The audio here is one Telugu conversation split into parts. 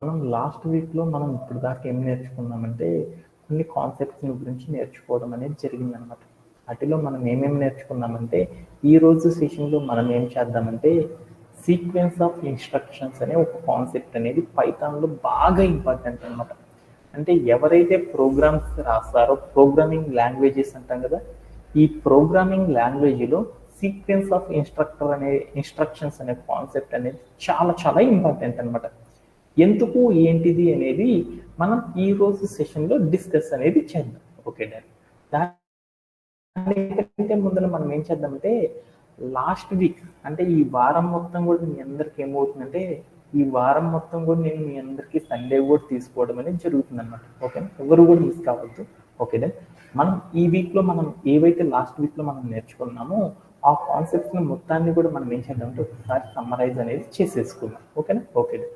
మనం లాస్ట్ వీక్లో మనం ఇప్పుడు దాకా ఏం నేర్చుకున్నామంటే కొన్ని కాన్సెప్ట్స్ గురించి నేర్చుకోవడం అనేది జరిగిందనమాట. వాటిలో మనం ఏమేమి నేర్చుకున్నామంటే ఈరోజు సెషన్లో మనం ఏం చేద్దామంటే సీక్వెన్స్ ఆఫ్ ఇన్స్ట్రక్షన్స్ అనే ఒక కాన్సెప్ట్ అనేది పైథాన్లో బాగా ఇంపార్టెంట్ అనమాట. అంటే ఎవరైతే ప్రోగ్రామ్స్ రాస్తారో ప్రోగ్రామింగ్ లాంగ్వేజెస్ అంటాం కదా, ఈ ప్రోగ్రామింగ్ లాంగ్వేజ్లో సీక్వెన్స్ ఆఫ్ ఇన్స్ట్రక్షన్స్ అనే కాన్సెప్ట్ అనేది చాలా చాలా ఇంపార్టెంట్ అనమాట. ఎందుకు ఏంటిది అనేది మనం ఈ రోజు సెషన్లో డిస్కస్ అనేది చేద్దాం. Okay done. దానికంటే ముందర మనం ఏం చేద్దామంటే లాస్ట్ వీక్ అంటే ఈ వారం మొత్తం కూడా మీ అందరికి ఏమవుతుందంటే ఈ వారం మొత్తం కూడా నేను మీ అందరికి సండే కూడా తీసుకోవడం అనేది జరుగుతుంది అనమాట. ఓకే, ఎవరు కూడా మిస్ కావద్దు. Okay done. మనం ఈ వీక్లో మనం ఏవైతే లాస్ట్ వీక్లో మనం నేర్చుకున్నామో ఆ కాన్సెప్ట్స్ మొత్తాన్ని కూడా మనం ఏం చేద్దామంటే ఒకసారి సమ్మరైజ్ అనేది చేసేసుకుందాం. ఓకేనా? Okay done.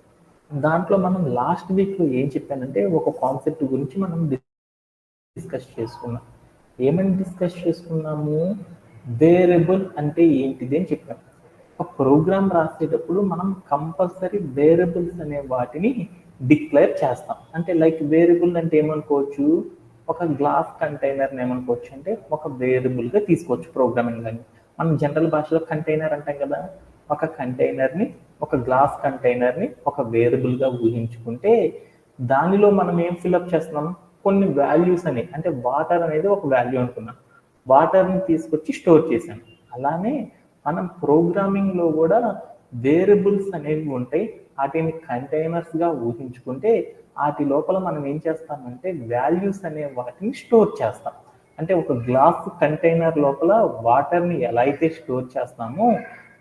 దాంట్లో మనం లాస్ట్ వీక్లో ఏం చెప్పానంటే ఒక కాన్సెప్ట్ గురించి మనం డిస్కస్ చేసుకున్నాం. ఏమని డిస్కస్ చేసుకున్నాము? వేరియబుల్ అంటే ఏంటిది అని చెప్పాం. ఒక ప్రోగ్రామ్ రాసేటప్పుడు మనం కంపల్సరీ వేరియబుల్స్ అనే వాటిని డిక్లేర్ చేస్తాం. అంటే లైక్ వేరియబుల్ అంటే ఏమనుకోవచ్చు, ఒక గ్లాస్ కంటైనర్ని ఏమనుకోవచ్చు అంటే ఒక వేరియబుల్గా తీసుకోవచ్చు ప్రోగ్రామింగ్ అని. మనం జనరల్ భాషలో కంటైనర్ అంటాం కదా, ఒక కంటైనర్ని ఒక గ్లాస్ కంటైనర్ని ఒక వేరియబుల్గా ఊహించుకుంటే దానిలో మనం ఏం ఫిల్అప్ చేస్తున్నాం, కొన్ని వాల్యూస్ అని, అంటే వాటర్ అనేది ఒక వాల్యూ అనుకున్నాం, వాటర్ని తీసుకొచ్చి స్టోర్ చేశాను. అలానే మనం ప్రోగ్రామింగ్లో కూడా వేరియబుల్స్ అనేవి ఉంటాయి, వాటిని కంటైనర్స్గా ఊహించుకుంటే వాటి లోపల మనం ఏం చేస్తామంటే వాల్యూస్ అనే వాటిని స్టోర్ చేస్తాం. అంటే ఒక గ్లాస్ కంటైనర్ లోపల వాటర్ని ఎలా అయితే స్టోర్ చేస్తామో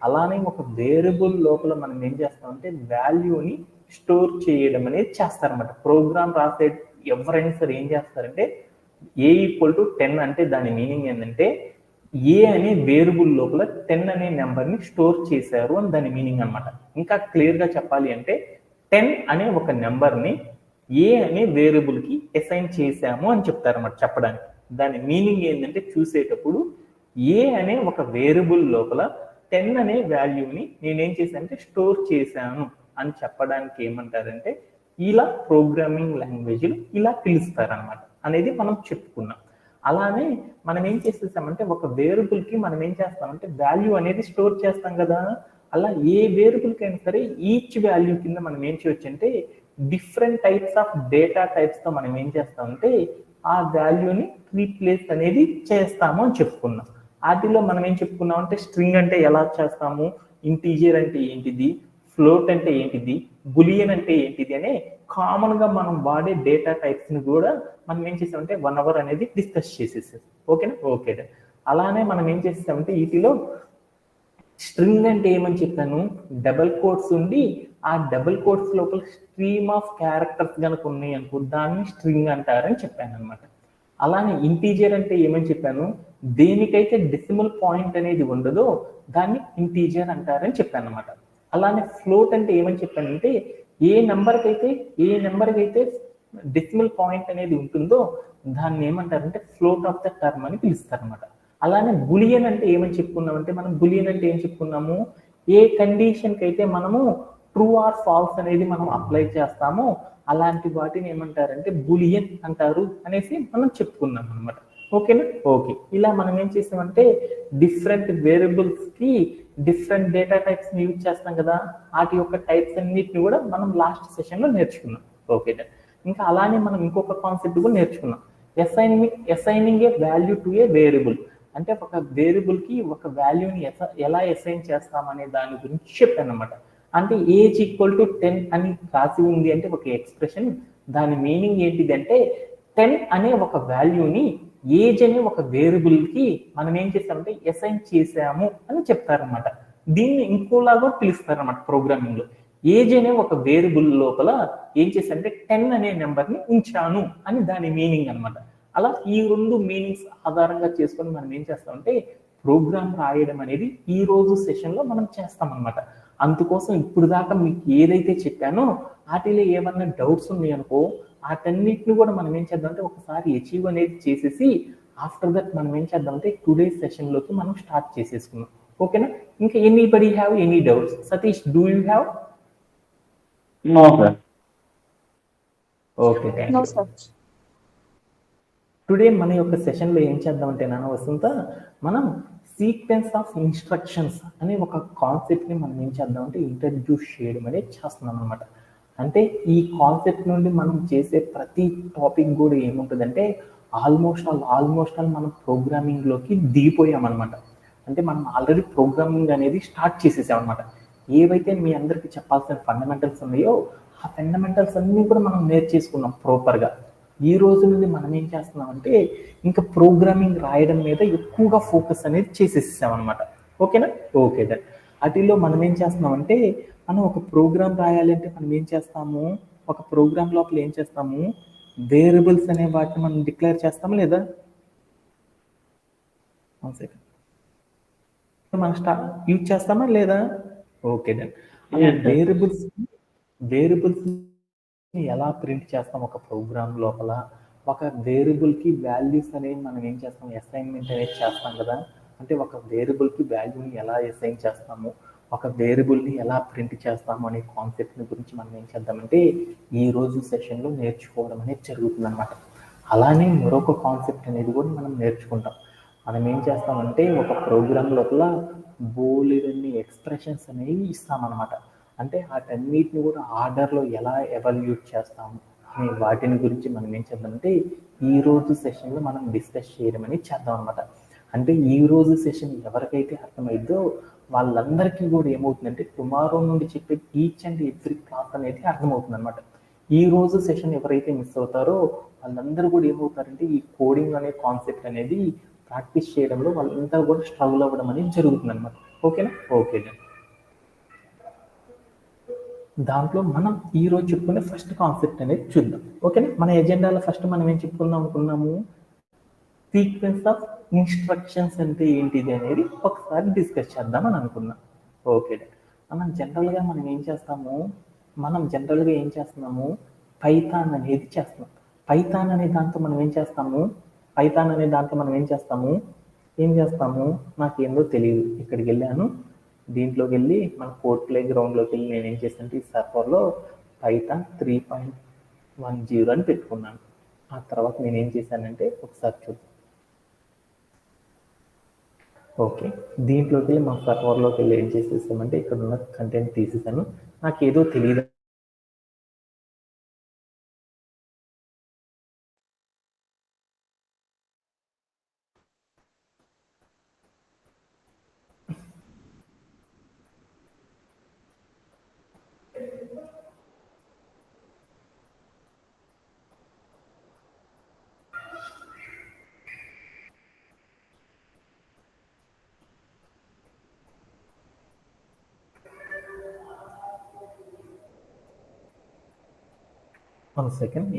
అలానే ఒక వేరియబుల్ లోపల మనం ఏం చేస్తామంటే వాల్యూని స్టోర్ చేయడం అనేది చేస్తారన్నమాట. ప్రోగ్రామ్ రాసే ఎవరైనా సరే ఏం చేస్తారంటే ఏ ఈక్వల్ టు 10 అంటే దాని మీనింగ్ ఏంటంటే ఏ అనే వేరియబుల్ లోపల 10 అనే నెంబర్ని స్టోర్ చేశారు అని దాని మీనింగ్ అనమాట. ఇంకా క్లియర్గా చెప్పాలి అంటే 10 అనే ఒక నెంబర్ని ఏ అనే వేరియబుల్కి అసైన్ చేశాము అని చెప్తారన్నమాట. చెప్పడానికి దాని మీనింగ్ ఏంటంటే చూసేటప్పుడు ఏ అనే ఒక వేరియబుల్ లోపల 10 అనే వాల్యూని నేనేం చేశానంటే స్టోర్ చేశాను అని చెప్పడానికి ఏమంటారంటే ఇలా ప్రోగ్రామింగ్ లాంగ్వేజ్లు ఇలా పిలుస్తారనమాట అనేది మనం చెప్పుకున్నాం. అలానే మనం ఏం చేసేసామంటే ఒక వేరియబుల్కి మనం ఏం చేస్తామంటే వాల్యూ అనేది స్టోర్ చేస్తాం కదా, అలా ఏ వేరియబుల్కి అయినా సరే ఈచ్ వాల్యూ కింద మనం ఏం చేయొచ్చు అంటే డిఫరెంట్ టైప్స్ ఆఫ్ డేటా టైప్స్తో మనం ఏం చేస్తామంటే ఆ వాల్యూని రీప్లేస్ అనేది చేస్తాము అని చెప్పుకున్నాం. వాటిలో మనం ఏం చెప్పుకున్నాం అంటే స్ట్రింగ్ అంటే ఎలా చేస్తాము, ఇంటీజర్ అంటే ఏంటిది, ఫ్లోట్ అంటే ఏంటిది, బులియన్ అంటే ఏంటిది అనే కామన్గా మనం వాడే డేటా టైప్స్ని కూడా మనం ఏం చేసామంటే 1 అవర్ అనేది డిస్కస్ చేసేసాం. ఓకేనా? ఓకే. అలానే మనం ఏం చేసామంటే వీటిలో స్ట్రింగ్ అంటే ఏమని చెప్పాను, డబల్ కోట్స్ ఉండి ఆ డబల్ కోట్స్ లోపల స్ట్రీమ్ ఆఫ్ క్యారెక్టర్స్ కనుక ఉన్నాయి అనుకో దాన్ని స్ట్రింగ్ అంటారని చెప్పాను అనమాట. అలానే ఇంటీజర్ అంటే ఏమని చెప్పాను, దేనికైతే డెసిమల్ పాయింట్ అనేది ఉండదో దాన్ని ఇంటీజర్ అంటారని చెప్పాను అనమాట. అలానే ఫ్లోట్ అంటే ఏమని చెప్పానంటే ఏ నెంబర్కైతే డెసిమల్ పాయింట్ అనేది ఉంటుందో దాన్ని ఏమంటారంటే ఫ్లోట్ ఆఫ్ ద టర్మ్ అని పిలుస్తారు అనమాట. అలానే బులియన్ అంటే ఏమని చెప్పుకున్నామంటే మనం బులియన్ అంటే ఏం చెప్పుకున్నాము, ఏ కండిషన్కి అయితే మనము ట్రూ ఆర్ ఫాల్స్ అనేది మనం అప్లై చేస్తామో అలాంటి వాటిని ఏమంటారంటే బులియన్ అంటారు అనేసి మనం చెప్పుకున్నాం అనమాట. ఓకేనా? ఓకే. ఇలా మనం ఏం చేసామంటే డిఫరెంట్ వేరియబుల్స్కి డిఫరెంట్ డేటా టైప్స్ని యూజ్ చేస్తాం కదా, వాటి యొక్క టైప్స్ అన్నిటిని కూడా మనం లాస్ట్ సెషన్లో నేర్చుకున్నాం. ఓకే. ఇంకా అలానే మనం ఇంకొక కాన్సెప్ట్ కూడా నేర్చుకున్నాం, assigning A value to A variable. అంటే ఒక వేరియబుల్కి ఒక వాల్యూని ఎలా అసైన్ చేస్తామనే దాని గురించి చెప్పాను అనమాట. అంటే ఏజ్ ఈక్వల్ టు 10 అని రాసి ఉంది అంటే ఒక ఎక్స్ప్రెషన్, దాని మీనింగ్ ఏంటిది అంటే 10 అనే ఒక వాల్యూని ఏజ్ అనే ఒక వేరియబుల్కి మనం ఏం చేస్తామంటే అసైన్ చేసాము అని చెప్తారనమాట. దీన్ని ఇంకోలాగా పిలుస్తారనమాట ప్రోగ్రామింగ్లో. ఏజ్ అనే ఒక వేరియబుల్ లోపల ఏం చేశారంటే 10 అనే నెంబర్ని ఉంచాను అని దాని మీనింగ్ అనమాట. అలా ఈ రెండు మీనింగ్స్ ఆధారంగా చేసుకొని మనం ఏం చేస్తామంటే ప్రోగ్రామ్ రాయడం అనేది ఈ రోజు సెషన్లో మనం చేస్తామన్నమాట. అందుకోసం ఇప్పుడు దాకా మీకు ఏదైతే చెప్పానో వాటిలో ఏమన్నా డౌట్స్ ఉన్నాయనుకో వాటన్నిటిని కూడా మనం ఏం చేద్దామంటే ఒకసారి అచీవ్ అనేది చేసేసి ఆఫ్టర్ దట్ మనం ఏం చేద్దామంటే టుడే సెషన్లోకి మనం స్టార్ట్ చేసేసుకున్నాం. ఓకేనా? ఇంకా anybody have any doubts? Satish, do you have? No, sir. Okay, thank No, you. sir. Today మన యొక్క సెషన్లో ఏం చేద్దామంటే నాన్న వసంత, మనం సీక్వెన్స్ ఆఫ్ ఇన్స్ట్రక్షన్స్ అనే ఒక కాన్సెప్ట్ని మనం ఏం చేద్దామంటే ఇంట్రడ్యూస్ చేయడం అనేది చేస్తున్నాం అనమాట. అంటే ఈ కాన్సెప్ట్ నుండి మనం చేసే ప్రతి టాపిక్ కూడా ఏముంటుందంటే ఆల్మోస్ట్ ఆల్ మనం ప్రోగ్రామింగ్లోకి దిగిపోయామన్నమాట. అంటే మనం ఆల్రెడీ ప్రోగ్రామింగ్ అనేది స్టార్ట్ చేసేసామన్నమాట. ఏవైతే మీ అందరికీ చెప్పాల్సిన ఫండమెంటల్స్ ఉన్నాయో ఆ ఫండమెంటల్స్ అన్నీ కూడా మనం నేర్చేసుకున్నాం ప్రాపర్గా. ఈ రోజు నుండి మనం ఏం చేస్తున్నామంటే ఇంకా ప్రోగ్రామింగ్ రాయడం మీద ఎక్కువగా ఫోకస్ అనేది చేసేసాం అనమాట. ఓకేనా? Okay that. వాటిల్లో మనం ఏం చేస్తున్నామంటే మనం ఒక ప్రోగ్రామ్ రాయాలి అంటే మనం ఏం చేస్తాము, ఒక ప్రోగ్రామ్ లోపల ఏం చేస్తాము, వేరియబుల్స్ అనే వాటిని మనం డిక్లేర్ చేస్తాము లేదా? మనం యూజ్ చేస్తామా లేదా? Okay then. అలా వేరియబుల్స్ ఎలా ప్రింట్ చేస్తాం ఒక ప్రోగ్రామ్ లోపల, ఒక వేరియబుల్కి వాల్యూస్ అనేవి మనం ఏం చేస్తాం, అసైన్మెంట్ అనేది చేస్తాం కదా. అంటే ఒక వేరియబుల్కి వాల్యూని ఎలా అసైన్ చేస్తాము, ఒక వేరియబుల్ని ఎలా ప్రింట్ చేస్తాము అనే కాన్సెప్ట్ని గురించి మనం ఏం చేద్దామంటే ఈ రోజు సెషన్లో నేర్చుకోవడం అనేది జరుగుతుంది అనమాట. అలానే మరొక కాన్సెప్ట్ అనేది కూడా మనం నేర్చుకుంటాం. మనం ఏం చేస్తామంటే ఒక ప్రోగ్రామ్ లోపల బోలెడన్ని ఎక్స్ప్రెషన్స్ అనేవి ఇస్తామన్నమాట. అంటే వాటన్నిటిని కూడా ఆర్డర్లో ఎలా ఎవాల్యూట్ చేస్తాము అనే వాటిని గురించి మనం ఏం చేద్దామంటే ఈ రోజు సెషన్లో మనం డిస్కస్ చేయడం అనేది చేద్దాం అనమాట. అంటే ఈ రోజు సెషన్ ఎవరికైతే అర్థమైందో వాళ్ళందరికీ కూడా ఏమవుతుందంటే టుమారో నుండి చెప్పే ఈచ్ అండ్ ఎవ్రీ క్లాస్ అనేది అర్థమవుతుంది అనమాట. ఈ రోజు సెషన్ ఎవరైతే మిస్ అవుతారో వాళ్ళందరూ కూడా ఏమవుతారంటే ఈ కోడింగ్ అనే కాన్సెప్ట్ అనేది ప్రాక్టీస్ చేయడంలో వాళ్ళంతా కూడా స్ట్రగుల్ అవ్వడం అనేది జరుగుతుంది అనమాట. ఓకేనా? ఓకే. దాంట్లో మనం ఈ రోజు చెప్పుకునే ఫస్ట్ కాన్సెప్ట్ అనేది చూద్దాం. ఓకేనా? మన ఎజెండాలో ఫస్ట్ మనం ఏం చెప్పుకుందాం అనుకున్నాము, సీక్వెన్స్ ఆఫ్ ఇన్స్ట్రక్షన్స్ అంటే ఏంటిది అనేది ఒకసారి డిస్కస్ చేద్దామని అనుకున్నాం. ఓకే. మనం జనరల్గా ఏం చేస్తున్నాము, పైథాన్ అనేది చేస్తున్నాం. పైథాన్ అనే దాంతో మనం ఏం చేస్తాము, నాకేందో తెలియదు, ఇక్కడికి వెళ్ళాను, దీంట్లోకి వెళ్ళి మన కోడ్ ప్లే గ్రౌండ్లోకి వెళ్ళి నేను ఏం చేశానంటే ఈ సర్వర్లో పైథాన్ 3.10 అని పెట్టుకున్నాను. ఆ తర్వాత నేను ఏం చేశానంటే ఒకసారి చూద్దాం. ఓకే, దీంట్లోకి వెళ్ళి మా సర్వర్లోకి వెళ్ళి ఏం చేసేసామంటే ఇక్కడ ఉన్న కంటెంట్ తీసేసాను. నాకు ఏదో తెలియదు వన్ సెకండ్.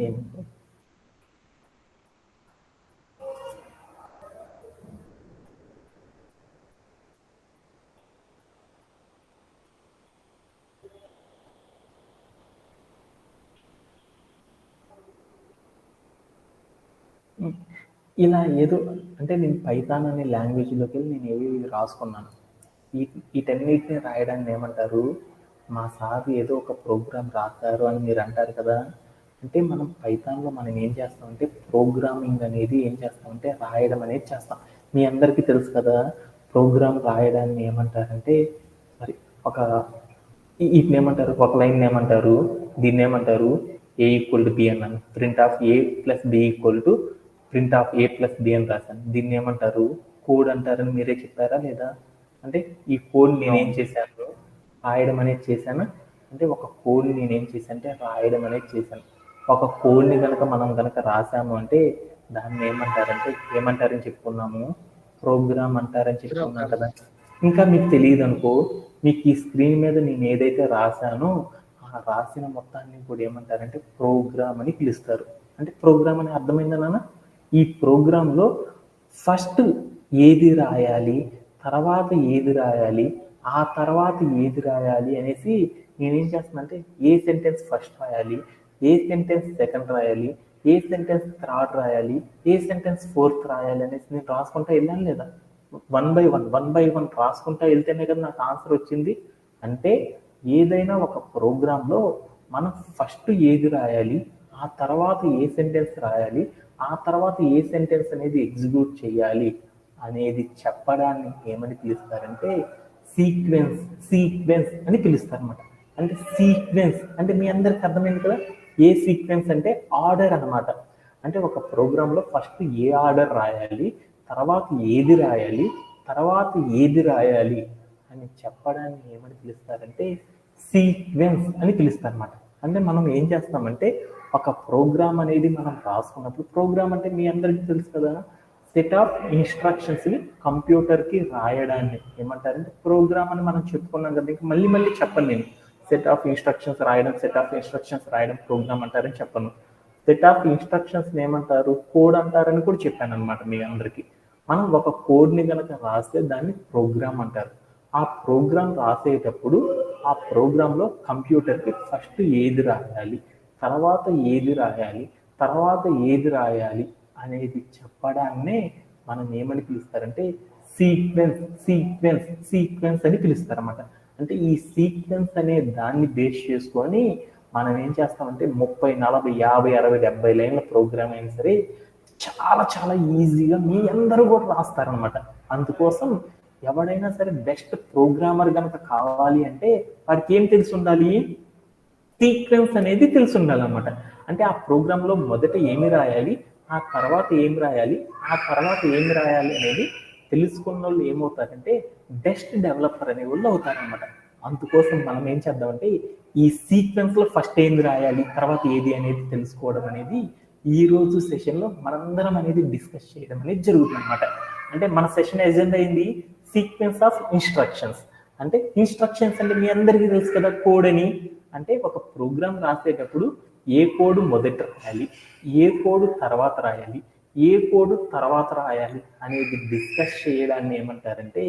ఇలా ఏదో అంటే నేను పైథాన్ అనే లాంగ్వేజ్లోకి వెళ్ళి నేను ఏవి రాసుకున్నాను. వీటన్నిటిని రాయడాన్ని ఏమంటారు, మా సార్ ఏదో ఒక ప్రోగ్రామ్ రాశారు అని మీరు అంటారు కదా. అంటే మనం పైథాన్లో మనం ఏం చేస్తామంటే ప్రోగ్రామింగ్ అనేది ఏం చేస్తామంటే రాయడం అనేది చేస్తాం. మీ అందరికీ తెలుసు కదా, ప్రోగ్రామ్ రాయడాన్ని ఏమంటారంటే మరి ఒక వీటిని ఏమంటారు, ఒక లైన్ ఏమంటారు, దీన్ని ఏమంటారు A=B అన్నాను, print of A+B print of A+B అని రాశాను. దీన్ని ఏమంటారు, కోడ్ అంటారని మీరే చెప్పారా లేదా? అంటే ఈ కోడ్ నేనేం చేశాను, రాయడం అనేది చేశాను. అంటే ఒక కోడ్ని నేనేం చేశాను అంటే రాయడం అనేది చేశాను. ఒక కోడ్ని మనం కనుక రాసాము అంటే దాన్ని ఏమంటారని చెప్పుకున్నాము, ప్రోగ్రామ్ అంటారని చెప్పుకున్నాం కదా. ఇంకా మీకు తెలియదు అనుకో, మీకు ఈ స్క్రీన్ మీద నేను ఏదైతే రాశానో ఆ రాసిన మొత్తాన్ని కూడా ఏమంటారంటే ప్రోగ్రామ్ అని పిలుస్తారు. అంటే ప్రోగ్రామ్ అని అర్థమైందా నాన్న? ఈ ప్రోగ్రాంలో ఫస్ట్ ఏది రాయాలి, తర్వాత ఏది రాయాలి, ఆ తర్వాత ఏది రాయాలి అనేసి నేనేం చేస్తున్నానంటే ఏ సెంటెన్స్ ఫస్ట్ రాయాలి, ఏ సెంటెన్స్ సెకండ్ రాయాలి, ఏ సెంటెన్స్ థర్డ్ రాయాలి, ఏ సెంటెన్స్ ఫోర్త్ రాయాలి అనేసి నేను రాసుకుంటా వెళ్ళాను లేదా? వన్ బై వన్ రాసుకుంటా వెళ్తేనే కదా నాకు ఆన్సర్ వచ్చింది. అంటే ఏదైనా ఒక ప్రోగ్రాంలో మనం ఫస్ట్ ఏది రాయాలి, ఆ ఆ తర్వాత ఏ సెంటెన్స్ రాయాలి, ఆ తర్వాత ఏ సెంటెన్స్ అనేది ఎగ్జిక్యూట్ చేయాలి అనేది చెప్పడాన్ని ఏమని పిలుస్తారంటే సీక్వెన్స్ సీక్వెన్స్ అని పిలుస్తారు అనమాట. అంటే సీక్వెన్స్ అంటే మీ అందరికి అర్థమైంది కదా, ఏ సీక్వెన్స్ అంటే ఆర్డర్ అనమాట. అంటే ఒక ప్రోగ్రాంలో ఫస్ట్ ఏ ఆర్డర్ రాయాలి, తర్వాత ఏది రాయాలి, తర్వాత ఏది రాయాలి అని చెప్పడాన్ని ఏమని పిలుస్తారంటే సీక్వెన్స్ అని పిలుస్తారు అనమాట. అంటే మనం ఏం చేస్తామంటే ఒక ప్రోగ్రామ్ అనేది మనం రాసుకున్నప్పుడు, ప్రోగ్రామ్ అంటే మీ అందరికీ తెలుసు కదా, సెట్ ఆఫ్ ఇన్స్ట్రక్షన్స్ని కంప్యూటర్కి రాయడాన్ని ఏమంటారంటే ప్రోగ్రామ్ అని మనం చెప్పుకున్నాం కదా, ఇంకా మళ్ళీ మళ్ళీ చెప్పను నేను. సెట్ ఆఫ్ ఇన్స్ట్రక్షన్స్ రాయడం, సెట్ ఆఫ్ ఇన్స్ట్రక్షన్స్ రాయడం ప్రోగ్రామ్ అంటారని చెప్పను. సెట్ ఆఫ్ ఇన్స్ట్రక్షన్స్ ఏమంటారు, కోడ్ అంటారని కూడా చెప్పాను అనమాట మీ అందరికీ. మనం ఒక కోడ్ని కనుక రాస్తే దాన్ని ప్రోగ్రామ్ అంటారు. ఆ ప్రోగ్రామ్ రాసేటప్పుడు ఆ ప్రోగ్రాంలో కంప్యూటర్కి ఫస్ట్ ఏది రాయాలి, తర్వాత ఏది రాయాలి, తర్వాత ఏది రాయాలి అనేది చెప్పడాన్నే మనం ఏమని పిలుస్తారంటే సీక్వెన్స్ సీక్వెన్స్ సీక్వెన్స్ అని పిలుస్తారన్నమాట. అంటే ఈ సీక్వెన్స్ అనే దాన్ని బేస్ చేసుకొని మనం ఏం చేస్తామంటే 30, 40, 50, 60, 70 లైన్ల ప్రోగ్రామ్ అయినా సరే చాలా చాలా ఈజీగా మీ అందరూ కూడా రాస్తారనమాట. అందుకోసం ఎవడైనా సరే బెస్ట్ ప్రోగ్రామర్ కనుక కావాలి అంటే వాడికి ఏం తెలిసి ఉండాలి, సీక్వెన్స్ అనేది తెలిసి ఉండాలన్నమాట. అంటే ఆ ప్రోగ్రాంలో మొదట ఏమి రాయాలి, ఆ తర్వాత ఏమి రాయాలి, ఆ తర్వాత ఏమి రాయాలి అనేది తెలుసుకున్న వాళ్ళు ఏమవుతారంటే బెస్ట్ డెవలపర్ అనే వాళ్ళు అవుతారనమాట. అందుకోసం మనం ఏం చేద్దామంటే ఈ సీక్వెన్స్లో ఫస్ట్ ఏంది రాయాలి, తర్వాత ఏది అనేది తెలుసుకోవడం అనేది ఈ రోజు సెషన్లో మనందరం అనేది డిస్కస్ చేయడం అనేది జరుగుతుంది అనమాట. అంటే మన సెషన్ ఎజెండా అయింది సీక్వెన్స్ ఆఫ్ ఇన్స్ట్రక్షన్స్. అంటే ఇన్స్ట్రక్షన్స్ అంటే మీ అందరికీ తెలుసు కదా, కోడ్ అని. అంటే ఒక ప్రోగ్రామ్ రాసేటప్పుడు ఏ కోడ్ మొదట రాయాలి, ఏ కోడ్ తర్వాత రాయాలి, ఏ కోడ్ తర్వాత రాయాలి అనేది డిస్కస్ చేయడాన్ని ఏమంటారంటే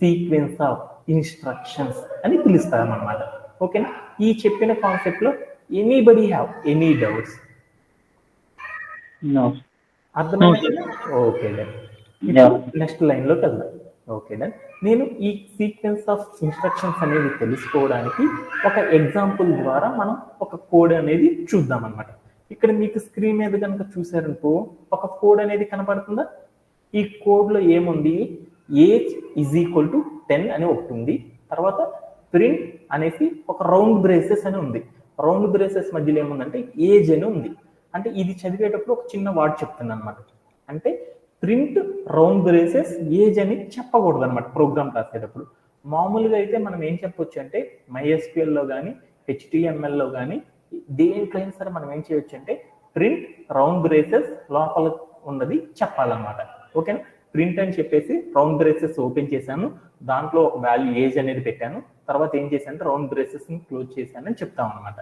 సీక్వెన్స్ ఆఫ్ ఇన్స్ట్రక్షన్స్ అని పిలుస్తారన్నమాట. ఓకేనా? ఈ చెప్పిన కాన్సెప్ట్లో ఎనీబడి హ్యావ్ ఎనీ డౌట్స్? అర్థమైంది? Okay done. నెక్స్ట్ లైన్లోకి వెళ్దాం. Okay done. నేను ఈ సీక్వెన్స్ ఆఫ్ ఇన్స్ట్రక్షన్స్ అనేది తెలుసుకోవడానికి ఒక ఎగ్జాంపుల్ ద్వారా మనం ఒక కోడ్ అనేది చూద్దాం అనమాట. ఇక్కడ మీకు స్క్రీన్ మీద కనుక చూసారనుకో ఒక కోడ్ అనేది కనపడుతుందా? ఈ కోడ్లో ఏముంది, ఏజ్ ఈజ్ ఈక్వల్ టు 10 అని ఒకటి ఉంది. తర్వాత ప్రింట్ అనేసి ఒక రౌండ్ బ్రేసెస్ అని ఉంది. రౌండ్ బ్రేసెస్ మధ్యలో ఏముందంటే ఏజ్ అని ఉంది. అంటే ఇది చదివేటప్పుడు ఒక చిన్న వర్డ్ చెప్తుంది అనమాట. అంటే ప్రింట్ రౌండ్ బ్రేసెస్ ఏజ్ అని చెప్పకూడదు అనమాట ప్రోగ్రామ్ రాసేటప్పుడు. మామూలుగా అయితే మనం ఏం చెప్పొచ్చు అంటే MySQLలో కానీ HTMLలో కానీ దేంట్లైనా సరే మనం ఏం చేయొచ్చు అంటే ప్రింట్ రౌండ్ బ్రేసెస్ లోపల ఉన్నది చెప్పాలన్నమాట. ఓకేనా? ప్రింట్ అని చెప్పేసి రౌండ్ బ్రేసెస్ ఓపెన్ చేశాను, దాంట్లో ఒక వాల్యూ ఏజ్ అనేది పెట్టాను, తర్వాత ఏం చేశానంటే రౌండ్ బ్రేసెస్ని క్లోజ్ చేశానని చెప్తాం అనమాట.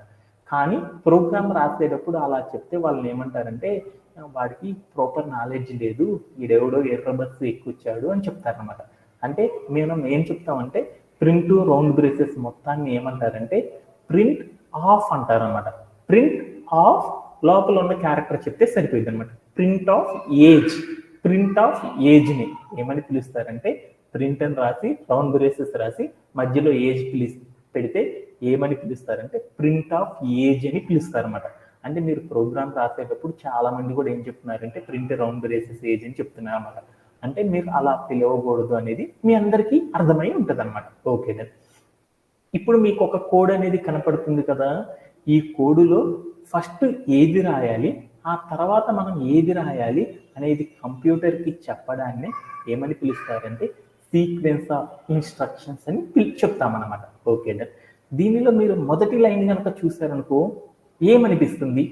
కానీ ప్రోగ్రామ్ రాసేటప్పుడు అలా చెప్తే వాళ్ళని ఏమంటారంటే వాడికి ప్రాపర్ నాలెడ్జ్ లేదు, ఈడెవడో ఎర్ర బస్సు ఎక్కువచ్చాడు అని చెప్తారనమాట. అంటే మనం ఏం చెప్తామంటే ప్రింట్ రౌండ్ బ్రేసెస్ మొత్తాన్ని ఏమంటారంటే ప్రింట్ ఆఫ్ అంటారనమాట. ప్రింట్ ఆఫ్ లోపల ఉన్న క్యారెక్టర్ చెప్తే సరిపోయింది అనమాట. Printf age, printf ఏజ్ని ఏమని పిలుస్తారంటే ప్రింట్ అని రాసి రౌండ్ బ్రేసెస్ రాసి మధ్యలో ఏజ్ పెడితే ఏమని పిలుస్తారంటే ప్రింట్ ఆఫ్ ఏజ్ అని పిలుస్తారన్నమాట. అంటే మీరు ప్రోగ్రామ్ రాసేటప్పుడు చాలా మంది కూడా ఏం చెప్తున్నారంటే ప్రింట్ రౌండ్ బ్రేసెస్ ఏజ్ అని చెప్తున్నారు అన్నమాట. అంటే మీరు అలా పిలవకూడదు అనేది మీ అందరికీ అర్థమై ఉంటుంది అనమాట. Okay then. ఇప్పుడు మీకు ఒక కోడ్ అనేది కనపడుతుంది కదా, ఈ కోడులో ఫస్ట్ ఏది రాయాలి, ఆ తర్వాత మనం ఏది రాయాలి అనేది కంప్యూటర్కి చెప్పడాన్ని ఏమని పిలుస్తారంటే సీక్వెన్స్ ఆఫ్ ఇన్స్ట్రక్షన్స్ అని చెప్తామన్నమాట. Okay done. దీనిలో మీరు మొదటి లైన్ కనుక చూసారనుకో ఏమనిపిస్తుంది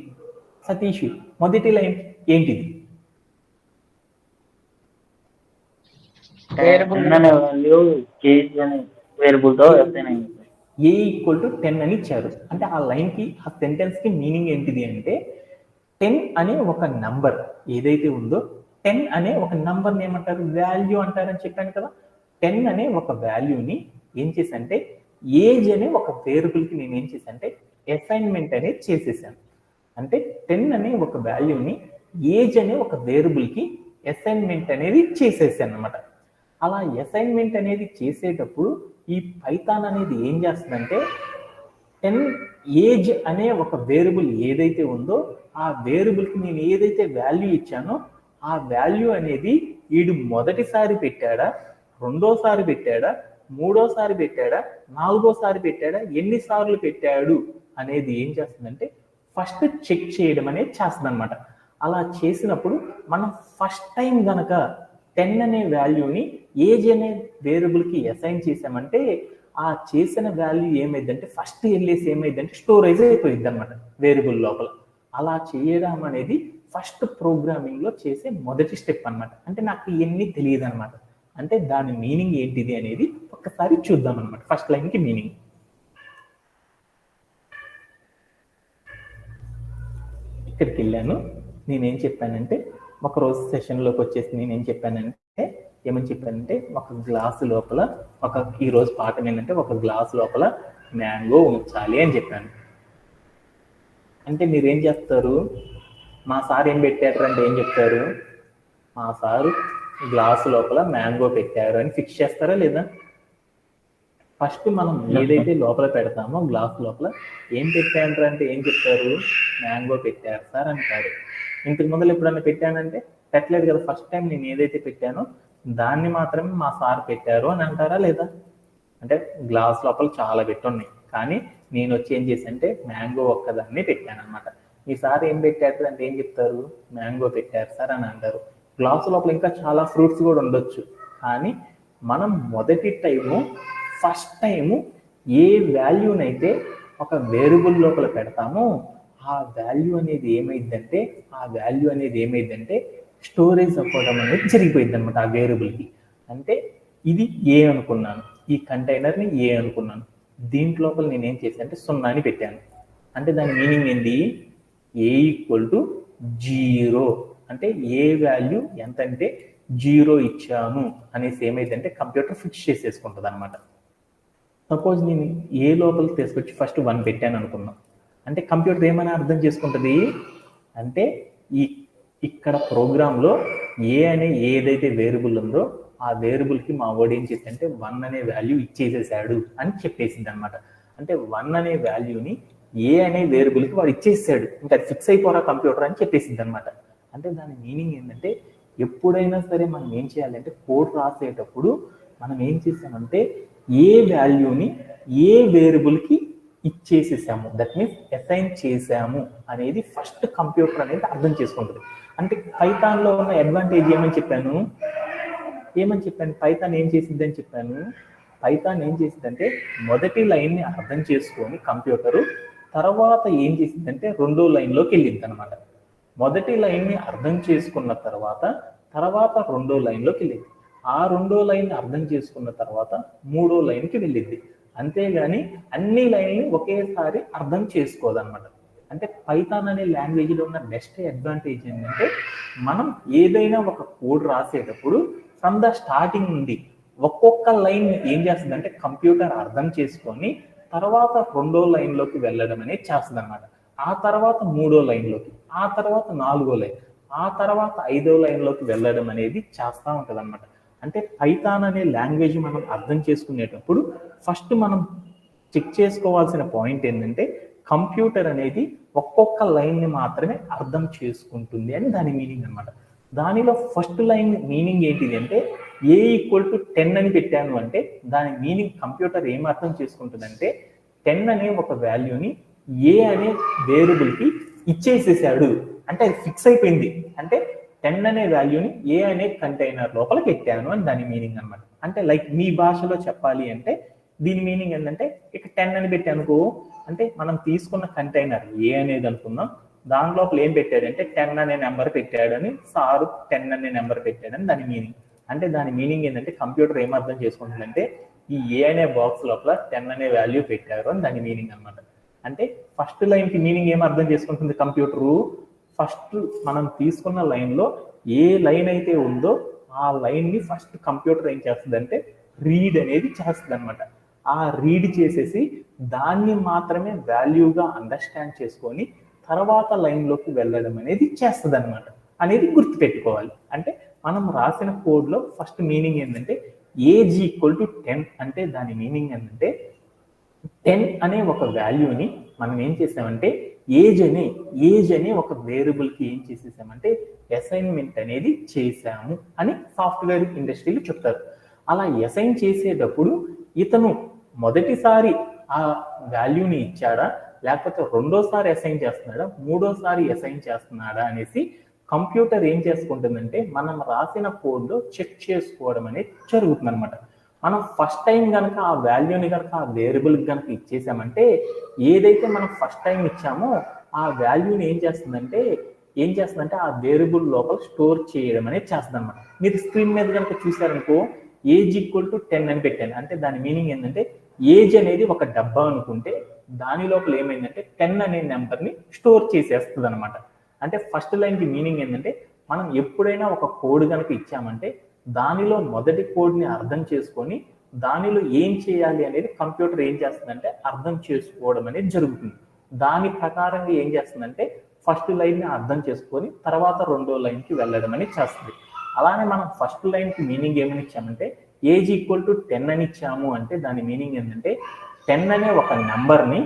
సతీష్? మొదటి లైన్ ఏంటిది? ఏ ఈక్వల్ టు 10 అని ఇచ్చారు. అంటే ఆ లైన్కి ఆ సెంటెన్స్కి మీనింగ్ ఏంటిది అంటే 10 అనే ఒక నంబర్ ఏదైతే ఉందో 10 అనే ఒక నంబర్ని ఏమంటారు, వాల్యూ అంటారని చెప్పాను కదా. 10 అనే ఒక వాల్యూని ఏం చేశానంటే ఏజ్ అనే ఒక వేరియబుల్కి నేను ఏం చేశానంటే అసైన్మెంట్ అనేది చేసేసాను. అంటే 10 అనే ఒక వాల్యూని ఏజ్ అనే ఒక వేరియబుల్కి అసైన్మెంట్ అనేది చేసేసాను అనమాట. అలా అసైన్మెంట్ అనేది చేసేటప్పుడు ఈ పైథాన్ అనేది ఏం చేస్తుందంటే 10 ఏజ్ అనే ఒక వేరియబుల్ ఏదైతే ఉందో ఆ వేరియబుల్కి నేను ఏదైతే వాల్యూ ఇచ్చానో ఆ వాల్యూ అనేది వీడు మొదటిసారి పెట్టాడా, రెండోసారి పెట్టాడా, మూడోసారి పెట్టాడా, నాలుగోసారి పెట్టాడా, ఎన్నిసార్లు పెట్టాడు అనేది ఏం చేస్తుందంటే ఫస్ట్ చెక్ చేయడం అనేది చేస్తుంది అనమాట. అలా చేసినప్పుడు మనం ఫస్ట్ టైం గనక 10 అనే వాల్యూని ఏజ్ అనే వేరియబుల్కి అసైన్ చేసామంటే ఆ చేసిన వాల్యూ ఏమైందంటే ఫస్ట్ వెళ్ళేసి ఏమైందంటే స్టోరేజ్ అయిపోయింది అనమాట వేరియబుల్ లోపల. అలా చేయడం అనేది ఫస్ట్ ప్రోగ్రామింగ్ లో చేసే మొదటి స్టెప్ అనమాట. అంటే నాకు ఇవన్నీ తెలియదు అనమాట. అంటే దాని మీనింగ్ ఏంటిది అనేది ఒక్కసారి చూద్దాం అనమాట. ఫస్ట్ లైన్ కి మీనింగ్ ఇక్కడికి వెళ్ళాను. నేనేం చెప్పానంటే ఒక రోజు సెషన్లోకి వచ్చేసి నేనేం చెప్పానంటే ఏమని చెప్పానంటే ఒక గ్లాసు లోపల ఈ రోజు పాఠం ఏంటంటే ఒక గ్లాసు లోపల మ్యాంగో ఉంచాలి అని చెప్పాను. అంటే మీరేం చేస్తారు, మా సార్ ఏం పెట్టారు అంటే ఏం చెప్తారు, మా సారు గ్లాసు లోపల మ్యాంగో పెట్టారు అని ఫిక్స్ చేస్తారా లేదా? ఫస్ట్ మనం ఏదైతే లోపల పెడతామో గ్లాస్ లోపల ఏం పెట్టారు అంటే ఏం చెప్తారు, మ్యాంగో పెట్టారు సార్ అంటారు. ఇంతకు ముందు ఎప్పుడన్నా పెట్టానంటే పెట్టలేదు కదా. ఫస్ట్ టైం నేను ఏదైతే పెట్టానో దాన్ని మాత్రమే మా సార్ పెట్టారు అని అంటారా లేదా? అంటే గ్లాస్ లోపల చాలా పెట్టున్నాయి కానీ నేను వచ్చి ఏం చేశానంటే మ్యాంగో ఒక్కదాన్ని పెట్టాను అనమాట. మీ సార్ ఏం పెట్టారు అంటే ఏం చెప్తారు, మ్యాంగో పెట్టారు సార్ అని అంటారు. గ్లాస్ లోపల ఇంకా చాలా ఫ్రూట్స్ కూడా ఉండొచ్చు కానీ మనం మొదటి టైము ఫస్ట్ టైము ఏ వాల్యూనైతే ఒక వేరియబుల్ లోపల పెడతామో ఆ వాల్యూ అనేది ఏమైందంటే స్టోరేజ్ అవ్వడం అనేది జరిగిపోయింది అనమాట ఆ వేరియబుల్కి. అంటే ఇది ఏ అనుకున్నాను, ఈ కంటైనర్ని ఏ అనుకున్నాను, దీంట్లోపల నేను ఏం చేశాను అంటే 0 అని పెట్టాను. అంటే దాని మీనింగ్ ఏంటి, ఏ ఈక్వల్ టు 0 అంటే ఏ వాల్యూ ఎంత అంటే 0 ఇచ్చాను అనేసి ఏమైందంటే కంప్యూటర్ ఫిక్స్ చేసేసుకుంటుంది అనమాట. సపోజ్ నేను ఏ లోపల తీసుకొచ్చి ఫస్ట్ 1 పెట్టాను అనుకున్నాం అంటే కంప్యూటర్ ఏమైనా అర్థం చేసుకుంటుంది అంటే ఇక్కడ ప్రోగ్రాంలో ఏ అనే ఏదైతే వేరియబుల్ ఉందో ఆ వేరియబుల్కి మా వాడు ఏం చేసిందంటే 1 అనే వాల్యూ ఇచ్చేసేసాడు అని చెప్పేసింది అనమాట. అంటే 1 అనే వాల్యూని ఏ అనే వేరియబుల్కి వాడు ఇచ్చేసాడు, ఇంకా అది ఫిక్స్ అయిపోరా కంప్యూటర్ అని చెప్పేసింది అనమాట. అంటే దాని మీనింగ్ ఏంటంటే ఎప్పుడైనా సరే మనం ఏం చేయాలంటే కోడ్ రాసేటప్పుడు మనం ఏం చేసామంటే ఏ వాల్యూని ఏ వేరియబుల్కి ఇచ్చేసేసాము, దట్ మీన్స్ అసైన్ చేసాము అనేది ఫస్ట్ కంప్యూటర్ అనేది అర్థం చేసుకుంటుంది. అంటే పైథాన్లో ఉన్న అడ్వాంటేజ్ ఏమని చెప్పాను, పైథాన్ ఏం చేసిందని చెప్పాను. పైథాన్ ఏం చేసిందంటే మొదటి లైన్ని అర్థం చేసుకొని కంప్యూటరు తర్వాత ఏం చేసిందంటే రెండో లైన్లోకి వెళ్ళింది అనమాట. మొదటి లైన్ని అర్థం చేసుకున్న తర్వాత రెండో లైన్లోకి వెళ్ళింది. ఆ రెండో లైన్ అర్థం చేసుకున్న తర్వాత మూడో లైన్కి వెళ్ళింది. అంతేగాని అన్ని లైన్లు ఒకేసారి అర్థం చేసుకోదన్నమాట. అంటే పైథాన్ అనే లాంగ్వేజ్లో ఉన్న బెస్ట్ అడ్వాంటేజ్ ఏంటంటే మనం ఏదైనా ఒక కోడ్ రాసేటప్పుడు ఫ్రమ్ ద స్టార్టింగ్ నుండి ఒక్కొక్క లైన్ ఏం చేస్తుంది అంటే కంప్యూటర్ అర్థం చేసుకొని తర్వాత రెండో లైన్లోకి వెళ్ళడం అనేది చేస్తుంది అనమాట. ఆ తర్వాత మూడో లైన్లోకి, ఆ తర్వాత నాలుగో లైన్, ఆ తర్వాత ఐదో లైన్లోకి వెళ్ళడం అనేది చేస్తూ ఉంటుంది అనమాట. అంటే పైథాన్ అనే లాంగ్వేజ్ మనం అర్థం చేసుకునేటప్పుడు ఫస్ట్ మనం చెక్ చేసుకోవాల్సిన పాయింట్ ఏంటంటే కంప్యూటర్ అనేది ఒక్కొక్క లైన్ని మాత్రమే అర్థం చేసుకుంటుంది అని దాని మీనింగ్ అనమాట. దానిలో ఫస్ట్ లైన్ మీనింగ్ ఏంటిది అంటే ఏ ఈక్వల్ టు 10 అని పెట్టాను అంటే దాని మీనింగ్ కంప్యూటర్ ఏం అర్థం చేసుకుంటుందంటే 10 అనే ఒక వాల్యూని ఏ అనే వేరియబుల్కి ఇచ్చేసేసాడు అంటే అది ఫిక్స్ అయిపోయింది. అంటే 10 అనే వాల్యూని ఏ అనే కంటైనర్ లోపల పెట్టాను అని దాని మీనింగ్ అనమాట. అంటే లైక్ మీ భాషలో చెప్పాలి అంటే దీని మీనింగ్ ఏంటంటే ఇక 10 అని పెట్టానుకో అంటే మనం తీసుకున్న కంటైనర్ ఏ అనేది అనుకుందాం, దాని లోపల ఏం పెట్టాడంటే 10 అనే నెంబర్ పెట్టాడని, సారు 10 అనే నెంబర్ పెట్టాడని దాని మీనింగ్. అంటే దాని మీనింగ్ ఏంటంటే కంప్యూటర్ ఏం అర్థం చేసుకుంటుందంటే ఈ ఏ అనే బాక్స్ లోపల 10 అనే వాల్యూ పెట్టారు అని దాని మీనింగ్ అనమాట. అంటే ఫస్ట్ లైన్కి మీనింగ్ ఏం అర్థం చేసుకుంటుంది కంప్యూటరు, ఫస్ట్ మనం తీసుకున్న లైన్లో ఏ లైన్ అయితే ఉందో ఆ లైన్ని ఫస్ట్ కంప్యూటర్ ఏం చేస్తుంది అంటే రీడ్ అనేది చేస్తుంది అనమాట. ఆ రీడ్ చేసేసి దాన్ని మాత్రమే వాల్యూగా అండర్స్టాండ్ చేసుకొని తర్వాత లైన్లోకి వెళ్ళడం అనేది చేస్తుంది అనమాట అనేది గుర్తుపెట్టుకోవాలి. అంటే మనం రాసిన కోడ్లో ఫస్ట్ మీనింగ్ ఏంటంటే ఏజ్ ఈక్వల్ టు 10 అంటే దాని మీనింగ్ ఏంటంటే 10 అనే ఒక వాల్యూని మనం ఏం చేసామంటే ఏజ్ అనే ఒక వేరియబుల్కి ఏం చేసేసామంటే అసైన్మెంట్ అనేది చేశాము అని సాఫ్ట్వేర్ ఇండస్ట్రీలో చెప్తారు. అలా అసైన్ చేసేటప్పుడు ఇతను మొదటిసారి ఆ వాల్యూని ఇచ్చాడా, లేకపోతే రెండోసారి అసైన్ చేస్తున్నాడా, మూడోసారి అసైన్ చేస్తున్నాడా అనేసి కంప్యూటర్ ఏం చేసుకుంటుందంటే మనం రాసిన కోడ్లో చెక్ చేసుకోవడం అనేది జరుగుతుంది అనమాట. మనం ఫస్ట్ టైం కనుక ఆ వాల్యూని కనుక ఆ వేరియబుల్ కనుక ఇచ్చేసామంటే ఏదైతే మనం ఫస్ట్ టైం ఇచ్చామో ఆ వాల్యూని ఏం చేస్తుందంటే ఆ వేరియబుల్ లోపల స్టోర్ చేయడం అనేది చేస్తుంది అనమాట. మీరు స్క్రీన్ మీద కనుక చూసారనుకో ఏజ్ ఈక్వల్ టు 10 అని పెట్టాను. అంటే దాని మీనింగ్ ఏంటంటే ఏజ్ అనేది ఒక డబ్బా అనుకుంటే దాని లోపల ఏమైందంటే 10 అనే నెంబర్ని స్టోర్ చేసేస్తుంది అనమాట. అంటే ఫస్ట్ లైన్కి మీనింగ్ ఏంటంటే మనం ఎప్పుడైనా ఒక కోడ్ కనుక ఇచ్చామంటే దానిలో మొదటి కోడ్ని అర్థం చేసుకొని దానిలో ఏం చేయాలి అనేది కంప్యూటర్ ఏం చేస్తుందంటే అర్థం చేసుకోవడం అనేది జరుగుతుంది. దాని ప్రకారంగా ఏం చేస్తుందంటే ఫస్ట్ లైన్ని అర్థం చేసుకొని తర్వాత రెండో లైన్కి వెళ్ళడం అనేది చేస్తుంది. అలానే మనం ఫస్ట్ లైన్కి మీనింగ్ ఏమని ఇచ్చామంటే ఏజ్ ఈక్వల్ టు 10 అని ఇచ్చాము అంటే దాని మీనింగ్ ఏంటంటే 10 అనే ఒక నెంబర్ని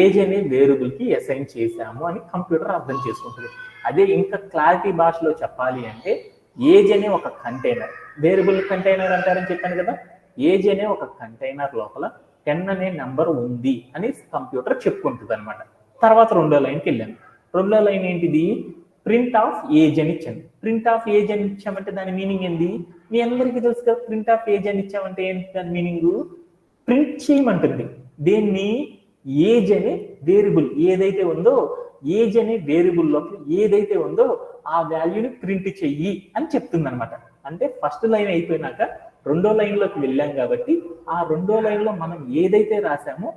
ఏజ్ అనే వేరియబుల్కి అసైన్ చేశాము అని కంప్యూటర్ అర్థం చేసుకుంటుంది. అదే ఇంకా క్లారిటీ భాషలో చెప్పాలి అంటే ఏజ్ అనే ఒక కంటైనర్, వేరియబుల్ కంటైనర్ అంటారని చెప్పాను కదా, ఏజ్ అనే ఒక కంటైనర్ లోపల 10 అనే నెంబర్ ఉంది అని కంప్యూటర్ చెప్పుకుంటుంది అనమాట. తర్వాత రెండో లైన్కి వెళ్ళాను. రెండో లైన్ ఏంటిది, ప్రింట్ ఆఫ్ ఏజ్ అని ఇచ్చాను. ప్రింట్ ఆఫ్ ఏజ్ అని ఇచ్చామంటే దాని మీనింగ్ ఏంది, మీ అందరికీ తెలుసు కదా. ప్రింట్ ఆఫ్ ఏజ్ అని ఇచ్చామంటే ఏంటి దాని మీనింగ్, ప్రింట్ చేయమంటుంది. దేన్ని, ఏజ్ అనే వేరియబుల్ ఏదైతే ఉందో ఏజ్ అనే వేరియబుల్ లోపల ఏదైతే ఉందో ఆ వాల్యూని ప్రింట్ చెయ్యి అని చెప్తుంది అనమాట. అంటే ఫస్ట్ లైన్ అయిపోయినాక రెండో లైన్లోకి వెళ్ళాం కాబట్టి ఆ రెండో లైన్లో మనం ఏదైతే రాసామో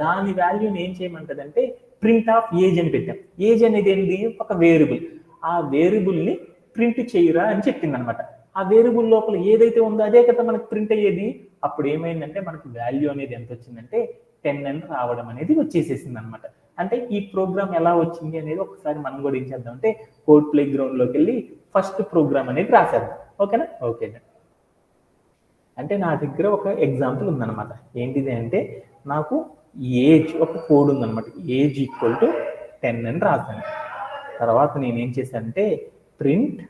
దాని వాల్యూని ఏం చేయమంటదంటే ప్రింట్ ఆఫ్ ఏజ్ అని పెట్టాం. ఏజ్ అనేది ఏంటి, ఒక వేరియబుల్. ఆ వేరియబుల్ని ప్రింట్ చేయరా అని చెప్పింది అనమాట. ఆ వేరియబుల్ లోపల ఏదైతే ఉందో అదే కదా మనకు ప్రింట్ అయ్యేది. అప్పుడు ఏమైందంటే మనకు వాల్యూ అనేది ఎంత వచ్చిందంటే 10 అని రావడం అనేది వచ్చేసేసింది అనమాట. అంటే ఈ ప్రోగ్రామ్ ఎలా వచ్చింది అనేది ఒకసారి మనం కూడా ఏం చేద్దాం అంటే కోడ్ ప్లే గ్రౌండ్ లోకి వెళ్ళి ఫస్ట్ ప్రోగ్రామ్ అనేది రాసేద్దాం. ఓకేనా? ఓకే. అంటే నా దగ్గర ఒక ఎగ్జాంపుల్ ఉందన్నమాట. ఏంటిది అంటే నాకు ఏజ్ ఒక కోడ్ ఉందన్నమాట. ఏజ్ ఈక్వల్ టు 10 అని రాశాను. తర్వాత నేను ఏం చేశానంటే ప్రింట్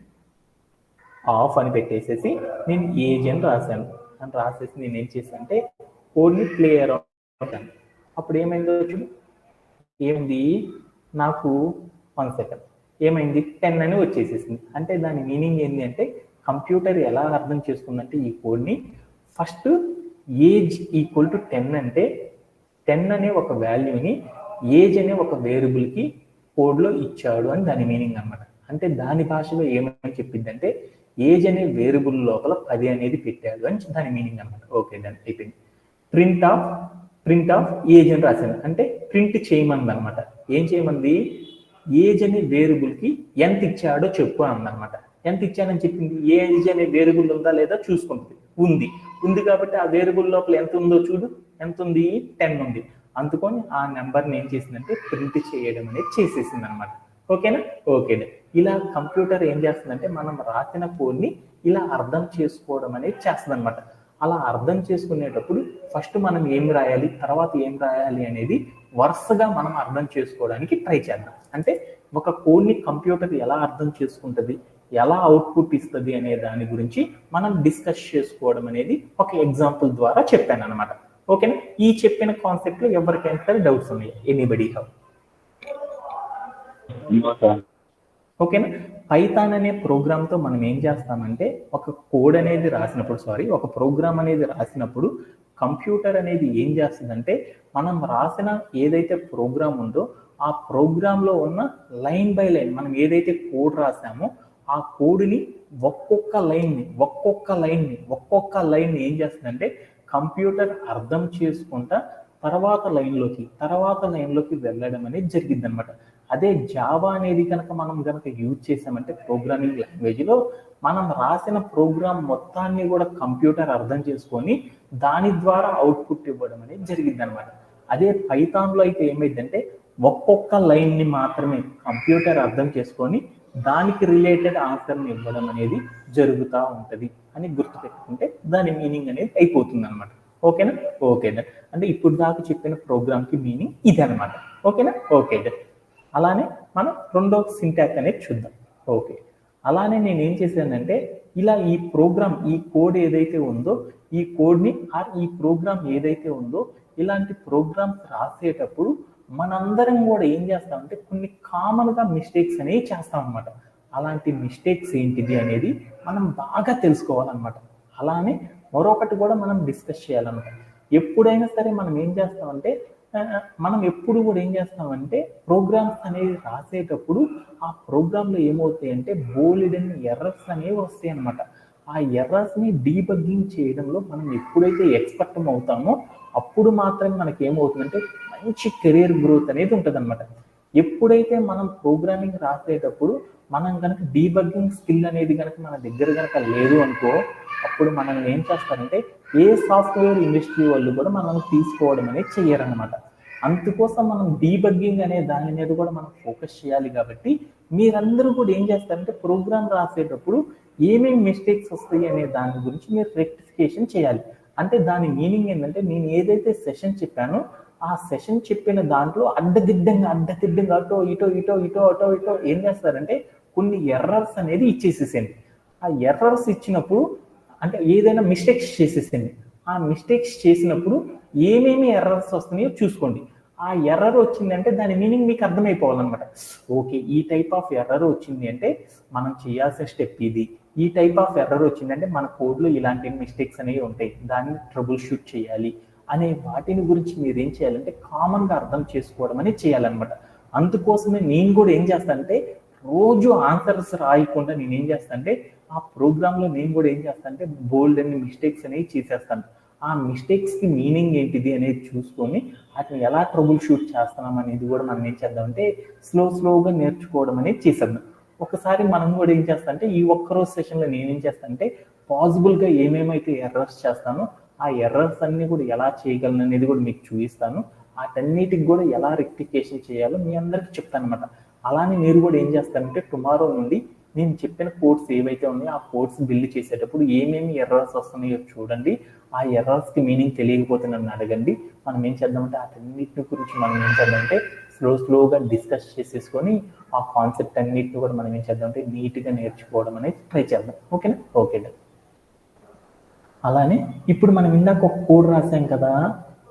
ఆఫ్ అని పెట్టేసేసి నేను ఏజ్ అని రాశాను. అని రాసేసి నేను ఏం చేశానంటే కోడ్ని ప్లే అరౌండ్. అప్పుడు ఏమైందో చూడు, ఏమైంది నాకు 1 సెకండ్ ఏమైంది 10 అని వచ్చేసేసింది. అంటే దాని మీనింగ్ ఏంటి అంటే కంప్యూటర్ ఎలా అర్థం చేసుకుందంటే ఈ కోడ్ని ఫస్ట్ ఏజ్ ఈక్వల్ టు 10 అంటే 10 అనే ఒక వాల్యూని ఏజ్ అనే ఒక వేరియబుల్కి కోడ్లో ఇచ్చాడు అని దాని మీనింగ్ అనమాట. అంటే దాని భాషలో ఏమని చెప్పింది అంటే ఏజ్ అనే వేరియబుల్ లోపల 10 అనేది పెట్టాడు అని దాని మీనింగ్ అనమాట. ఓకే, దాని అయిపోయింది. ప్రింట్ ఆఫ్ ఏజ్ అని రాశాను. అంటే ప్రింట్ చేయమంది అనమాట. ఏం చేయమంది, ఏజ్ అనే వేరియబుల్కి ఎంత ఇచ్చాడో చెప్పు అన్నమాట. ఎంత ఇచ్చానని చెప్పింది, ఏజ్ అనే వేరియబుల్ ఉందా లేదా చూసుకుంటుంది. ఉంది కాబట్టి ఆ వేరియబుల్ లోపల ఎంత ఉందో చూడు, ఎంత ఉంది, 10 ఉంది. అందుకొని ఆ నెంబర్ని ఏం చేసిందంటే ప్రింట్ చేయడం అనేది చేసేసింది అనమాట. ఓకేనా? ఓకే. ఇలా కంప్యూటర్ ఏం చేస్తుందంటే మనం రాసిన కోడ్ని ఇలా అర్థం చేసుకోవడం అనేది చేస్తుంది అనమాట. అలా అర్థం చేసుకునేటప్పుడు ఫస్ట్ మనం ఏం రాయాలి, తర్వాత ఏం రాయాలి అనేది వరుసగా మనం అర్థం చేసుకోవడానికి ట్రై చేద్దాం. అంటే ఒక కోడ్ని కంప్యూటర్ ఎలా అర్థం చేసుకుంటుంది, ఎలా అవుట్పుట్ ఇస్తుంది అనే దాని గురించి మనం డిస్కస్ చేసుకోవడం అనేది ఒక ఎగ్జాంపుల్ ద్వారా చెప్పాను అనమాట. ఓకేనా? ఈ చెప్పిన కాన్సెప్ట్లో ఎవరికైనా డౌట్స్ ఉన్నాయి? Anybody have? ఓకేనా? పైథాన్ అనే ప్రోగ్రామ్తో మనం ఏం చేస్తామంటే ఒక కోడ్ అనేది రాసినప్పుడు ఒక ప్రోగ్రామ్ అనేది రాసినప్పుడు కంప్యూటర్ అనేది ఏం చేస్తుందంటే మనం రాసిన ఏదైతే ప్రోగ్రామ్ ఉందో ఆ ప్రోగ్రాంలో ఉన్న లైన్ బై లైన్ మనం ఏదైతే కోడ్ రాసామో ఆ కోడ్ని ఒక్కొక్క లైన్ని ఏం చేస్తుందంటే కంప్యూటర్ అర్థం చేసుకుంటా తర్వాత లైన్లోకి వెళ్ళడం అనేది జరిగింది అనమాట. అదే జావా అనేది కనుక మనం యూజ్ చేసామంటే ప్రోగ్రామింగ్ లాంగ్వేజ్లో మనం రాసిన ప్రోగ్రామ్ మొత్తాన్ని కూడా కంప్యూటర్ అర్థం చేసుకొని దాని ద్వారా అవుట్పుట్ ఇవ్వడం అనేది జరిగింది అనమాట. అదే పైథాన్లో అయితే ఏమైందంటే ఒక్కొక్క లైన్ని మాత్రమే కంప్యూటర్ అర్థం చేసుకొని దానికి రిలేటెడ్ ఆన్సర్ని ఇవ్వడం అనేది జరుగుతూ ఉంటుంది అని గుర్తుపెట్టుకుంటే దాని మీనింగ్ అనేది అయిపోతుంది అనమాట. ఓకేనా? Okay then. అంటే ఇప్పుడు దాకా చెప్పిన ప్రోగ్రామ్కి మీనింగ్ ఇది అనమాట. ఓకేనా? Okay then. అలానే మనం రెండో సింటాక్స్ అనేది చూద్దాం. ఓకే, అలానే నేను ఏం చేశానంటే ఇలా ఈ ప్రోగ్రామ్, ఈ కోడ్ ఏదైతే ఉందో ఈ కోడ్ని ఈ ప్రోగ్రామ్ ఏదైతే ఉందో ఇలాంటి ప్రోగ్రామ్స్ రాసేటప్పుడు మనందరం కూడా ఏం చేస్తామంటే కొన్ని కామన్గా మిస్టేక్స్ అనేవి చేస్తాం అనమాట. అలాంటి మిస్టేక్స్ ఏంటిది అనేది మనం బాగా తెలుసుకోవాలన్నమాట. అలానే మరొకటి కూడా మనం డిస్కస్ చేయాలన్నమాట. ఎప్పుడైనా సరే మనం ఏం చేస్తామంటే మనం ఎప్పుడు కూడా ఏం చేస్తామంటే ప్రోగ్రామ్స్ అనేవి రాసేటప్పుడు ఆ ప్రోగ్రాంలో ఏమవుతాయంటే బోలెడన్ని ఎర్రర్స్ అనేవి వస్తాయి అనమాట. ఆ ఎర్రర్స్ని డీబగ్గింగ్ చేయడంలో మనం ఎప్పుడైతే ఎక్స్పర్ట్ అవుతామో అప్పుడు మాత్రమే మనకి ఏమవుతుందంటే మంచి కెరీర్ గ్రోత్ అనేది ఉంటుంది అనమాట. ఎప్పుడైతే మనం ప్రోగ్రామింగ్ రాసేటప్పుడు మనం కనుక డీబగ్గింగ్ స్కిల్ అనేది కనుక మన దగ్గర కనుక లేదు అనుకో, అప్పుడు మనం ఏం చేస్తారంటే ఏ సాఫ్ట్వేర్ ఇండస్ట్రీ వాళ్ళు కూడా మనం తీసుకోవడం అనేది చెయ్యరనమాట. అందుకోసం మనం డీబగ్గింగ్ అనే దాని మీద కూడా మనం ఫోకస్ చేయాలి. కాబట్టి మీరందరూ కూడా ఏం చేస్తారంటే ప్రోగ్రామ్ రాసేటప్పుడు ఏమేమి మిస్టేక్స్ వస్తాయి అనే దాని గురించి మీరు రెక్టిఫికేషన్ చేయాలి. అంటే దాని మీనింగ్ ఏంటంటే నేను ఏదైతే సెషన్ చెప్పానో ఆ సెషన్ చెప్పిన దాంట్లో అడ్డదిడ్డంగా అటో ఇటో ఏం చేస్తారంటే కొన్ని ఎర్రర్స్ అనేది ఇచ్చేసేసేయండి. ఆ ఎర్రర్స్ ఇచ్చినప్పుడు అంటే ఏదైనా మిస్టేక్స్ చేసేసేయండి. ఆ మిస్టేక్స్ చేసినప్పుడు ఏమేమి ఎర్రర్స్ వస్తున్నాయో చూసుకోండి. ఆ ఎర్రర్ వచ్చిందంటే దాని మీనింగ్ మీకు అర్థమైపోవాలన్నమాట. ఓకే, ఈ టైప్ ఆఫ్ ఎర్రర్ వచ్చింది అంటే మనం చేయాల్సిన స్టెప్ ఇది. ఈ టైప్ ఆఫ్ ఎర్రర్ వచ్చిందంటే మన కోడ్లో ఇలాంటి మిస్టేక్స్ అనేవి ఉంటాయి, దాన్ని ట్రబుల్ షూట్ చేయాలి అనే వాటిని గురించి మీరు ఏం చేయాలంటే కామన్గా అర్థం చేసుకోవడం అనేది చేయాలన్నమాట. అందుకోసమే నేను కూడా ఏం చేస్తానంటే రోజు ఆన్సర్స్ రాయకుండా నేను ఏం చేస్తానంటే ఆ ప్రోగ్రాంలో నేను కూడా ఏం చేస్తానంటే బోల్డ్ అన్ని మిస్టేక్స్ అనేవి చేసేస్తాను. ఆ మిస్టేక్స్కి మీనింగ్ ఏంటిది అనేది చూసుకొని వాటిని ఎలా ట్రబుల్ షూట్ చేస్తున్నాం అనేది కూడా మనం ఏం చేద్దామంటే స్లోగా నేర్చుకోవడం అనేది చేసేద్దాం. ఒకసారి మనం కూడా ఏం చేస్తానంటే ఈ ఒక్కరోజు సెషన్లో నేనేం చేస్తానంటే పాసిబుల్గా ఏమేమైతే ఎర్రర్స్ చేస్తానో ఆ ఎర్రర్స్ అన్ని కూడా ఎలా చేయగలను అనేది కూడా మీకు చూపిస్తాను. వాటన్నిటికి కూడా ఎలా రెక్టిఫికేషన్ చేయాలో మీ అందరికి చెప్తాను అనమాట. అలానే మీరు కూడా ఏం చేస్తారంటే టుమారో నుండి నేను చెప్పిన కోడ్స్ ఏవైతే ఉన్నాయో ఆ కోడ్స్ బిల్డ్ చేసేటప్పుడు ఏమేమి ఎర్రర్స్ వస్తున్నాయో చూడండి. ఆ ఎర్రర్స్కి మీనింగ్ తెలియకపోతే నన్ను అడగండి. మనం ఏం చేద్దామంటే వాటన్నిటి గురించి మనం ఏం చేద్దామంటే స్లోగా డిస్కస్ చేసేసుకొని ఆ కాన్సెప్ట్ అన్నిటిని కూడా మనం ఏం చేద్దామంటే నీట్గా నేర్చుకోవడం అనేది ట్రై చేద్దాం. ఓకేనా? ఓకే. అలానే ఇప్పుడు మనం ఇందాక ఒక కోడ్ రాసాం కదా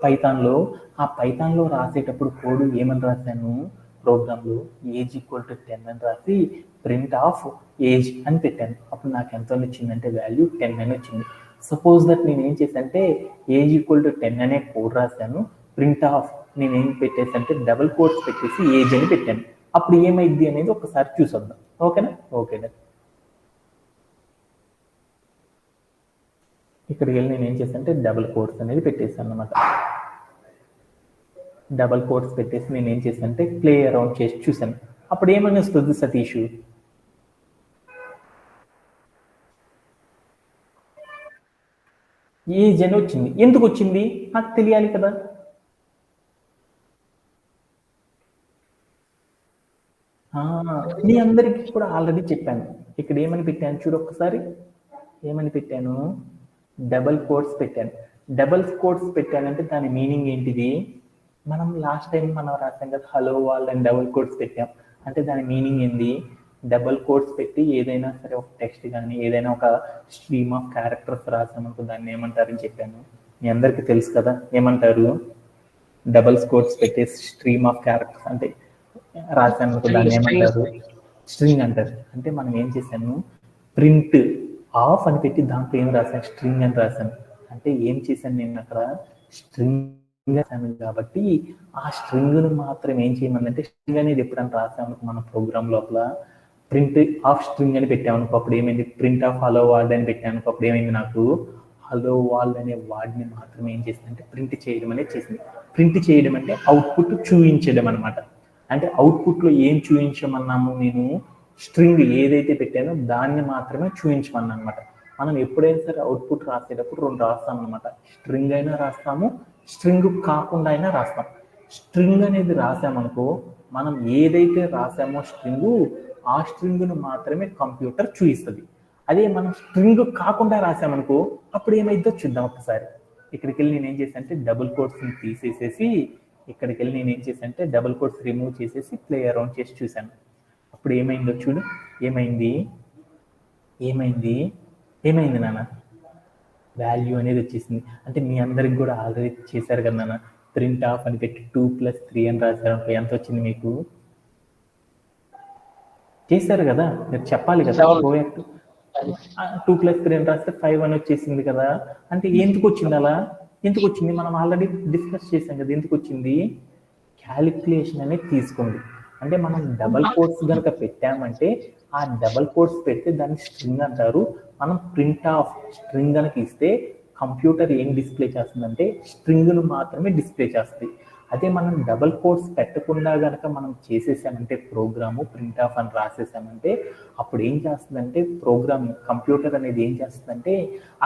పైథాన్లో. ఆ పైథాన్లో రాసేటప్పుడు కోడ్ ఏమని రాశాను ప్రోగ్రాంలో ఏజ్ ఈక్వల్ టు 10 అని రాసి ప్రింట్ ఆఫ్ ఏజ్ అని పెట్టాను. అప్పుడు నాకు ఎంత వచ్చిందంటే వాల్యూ 10 అని వచ్చింది. సపోజ్ దట్ నేను ఏం చేశానంటే ఏజ్ ఈక్వల్ టు 10 అనే కోడ్ రాశాను. ప్రింట్ ఆఫ్ నేను ఏం పెట్టేసి అంటే డబుల్ కోట్స్ పెట్టేసి ఏజ్ అని పెట్టాను. అప్పుడు ఏమైంది అనేది ఒకసారి చూసొద్దాం. ఓకేనా? ఓకేనా. ఇక్కడికి వెళ్ళి నేను ఏం చేశానంటే డబుల్ కోట్స్ అనేది పెట్టేసాను అనమాట. డబుల్ కోట్స్ పెట్టేసి నేను ఏం చేశానంటే ప్లే అరౌండ్ చేసి చూశాను. అప్పుడు ఏమని వస్తుంది సతీష్? ఏజ్ అని వచ్చింది. ఎందుకు వచ్చింది నాకు తెలియాలి కదా. మీ అందరికీ కూడా ఆల్రెడీ చెప్పాను. ఇక్కడ ఏమని పెట్టాను చూడు ఒక్కసారి. ఏమని పెట్టాను? డబల్ కోట్స్ పెట్టాను. డబల్ కోట్స్ పెట్టానంటే దాని మీనింగ్ ఏంటిది? మనం లాస్ట్ టైం మనం రాసాం కదా హలో వాల్ అని డబల్ కోట్స్ పెట్టాం. అంటే దాని మీనింగ్ ఏంది? డబల్ కోట్స్ పెట్టి ఏదైనా సరే ఒక టెక్స్ట్ కానీ ఏదైనా ఒక స్ట్రీమ్ ఆఫ్ క్యారెక్టర్స్ రాసామనుకో దాన్ని ఏమంటారని చెప్పాను. మీ అందరికీ తెలుసు కదా ఏమంటారు? డబల్ కోట్స్ పెట్టేసి స్ట్రీమ్ ఆఫ్ క్యారెక్టర్స్ అంటే రాసామనుకో దాన్ని ఏమంటారు? స్ట్రింగ్ అంటారు. అంటే మనం ఏం చేశాను ప్రింట్ ఆఫ్ అని పెట్టి దాంట్లో ఏం రాశాను? స్ట్రింగ్ అని రాశాను. అంటే ఏం చేశాను నేను అక్కడ స్ట్రింగ్ రాశాను కాబట్టి ఆ స్ట్రింగ్ను మాత్రం ఏం చేయమందంటే స్ట్రింగ్ అనేది ఎప్పుడైనా రాసాము మన ప్రోగ్రామ్ లోపల ప్రింట్ ఆఫ్ స్ట్రింగ్ అని పెట్టామనుకో అప్పుడు ఏమైంది? ప్రింట్ ఆఫ్ హలో వర్డ్ అని పెట్టామనుకో అప్పుడు ఏమైంది? నాకు హలో వాల్ అనే వార్డ్ని మాత్రం ఏం చేసిందంటే ప్రింట్ చేయడం అనేది చేసింది. ప్రింట్ చేయడం అంటే అవుట్పుట్ చూపించడం అనమాట. అంటే అవుట్పుట్లో ఏం చూపించమన్నాము? నేను స్ట్రింగ్ ఏదైతే పెట్టానో దాన్ని మాత్రమే చూపించమన్నా అనమాట. మనం ఎప్పుడైనా సరే అవుట్పుట్ రాసేటప్పుడు రెండు రాస్తాం అనమాట. స్ట్రింగ్ అయినా రాస్తాము, స్ట్రింగ్ కాకుండా అయినా రాస్తాం. స్ట్రింగ్ అనేది రాసామనుకో మనం ఏదైతే రాసామో స్ట్రింగ్ ఆ స్ట్రింగ్ను మాత్రమే కంప్యూటర్ చూపిస్తుంది. అదే మనం స్ట్రింగ్ కాకుండా రాసామనుకో అప్పుడు ఏమైందో చూద్దాం ఒకసారి. ఇక్కడికి వెళ్ళి నేను ఏం చేశాను అంటే డబుల్ కోట్స్ని తీసేసేసి ఇక్కడికి వెళ్ళి నేను ఏం చేశాను అంటే డబుల్ కోట్స్ రిమూవ్ చేసేసి ప్లే అరౌండ్ చేసి చూశాను. అప్పుడు ఏమైందో చూడు. ఏమైంది ఏమైంది ఏమైంది నాన్న? వాల్యూ అనేది వచ్చేసింది. అంటే మీ అందరికి కూడా ఆల్రెడీ చేశారు కదా నాన్న, ప్రింట్ ఆఫ్ అని పెట్టి 2+3 అని రాశారు. ఎంత వచ్చింది మీకు? చేశారు కదా, మీరు చెప్పాలి కదా. 2+3 అని రాస్తే 5 అని వచ్చేసింది కదా. అంటే ఎందుకు వచ్చింది అలా? ఎందుకు వచ్చింది? మనం ఆల్రెడీ డిస్కస్ చేసాం కదా. ఎందుకు వచ్చింది? క్యాలిక్యులేషన్ అనేది తీసుకుంది. అంటే మనం డబల్ కోట్స్ కనుక పెట్టామంటే ఆ డబల్ కోట్స్ పెడితే దాన్ని స్ట్రింగ్ అంటారు. మనం ప్రింట్ ఆఫ్ స్ట్రింగ్ కనుక ఇస్తే కంప్యూటర్ ఏం డిస్ప్లే చేస్తుందంటే స్ట్రింగ్ను మాత్రమే డిస్ప్లే చేస్తుంది. అదే మనం డబల్ కోట్స్ పెట్టకుండా కనుక మనం చేసేసామంటే ప్రోగ్రాము ప్రింట్ ఆఫ్ అని రాసేసామంటే అప్పుడు ఏం చేస్తుందంటే ప్రోగ్రామ్ కంప్యూటర్ అనేది ఏం చేస్తుందంటే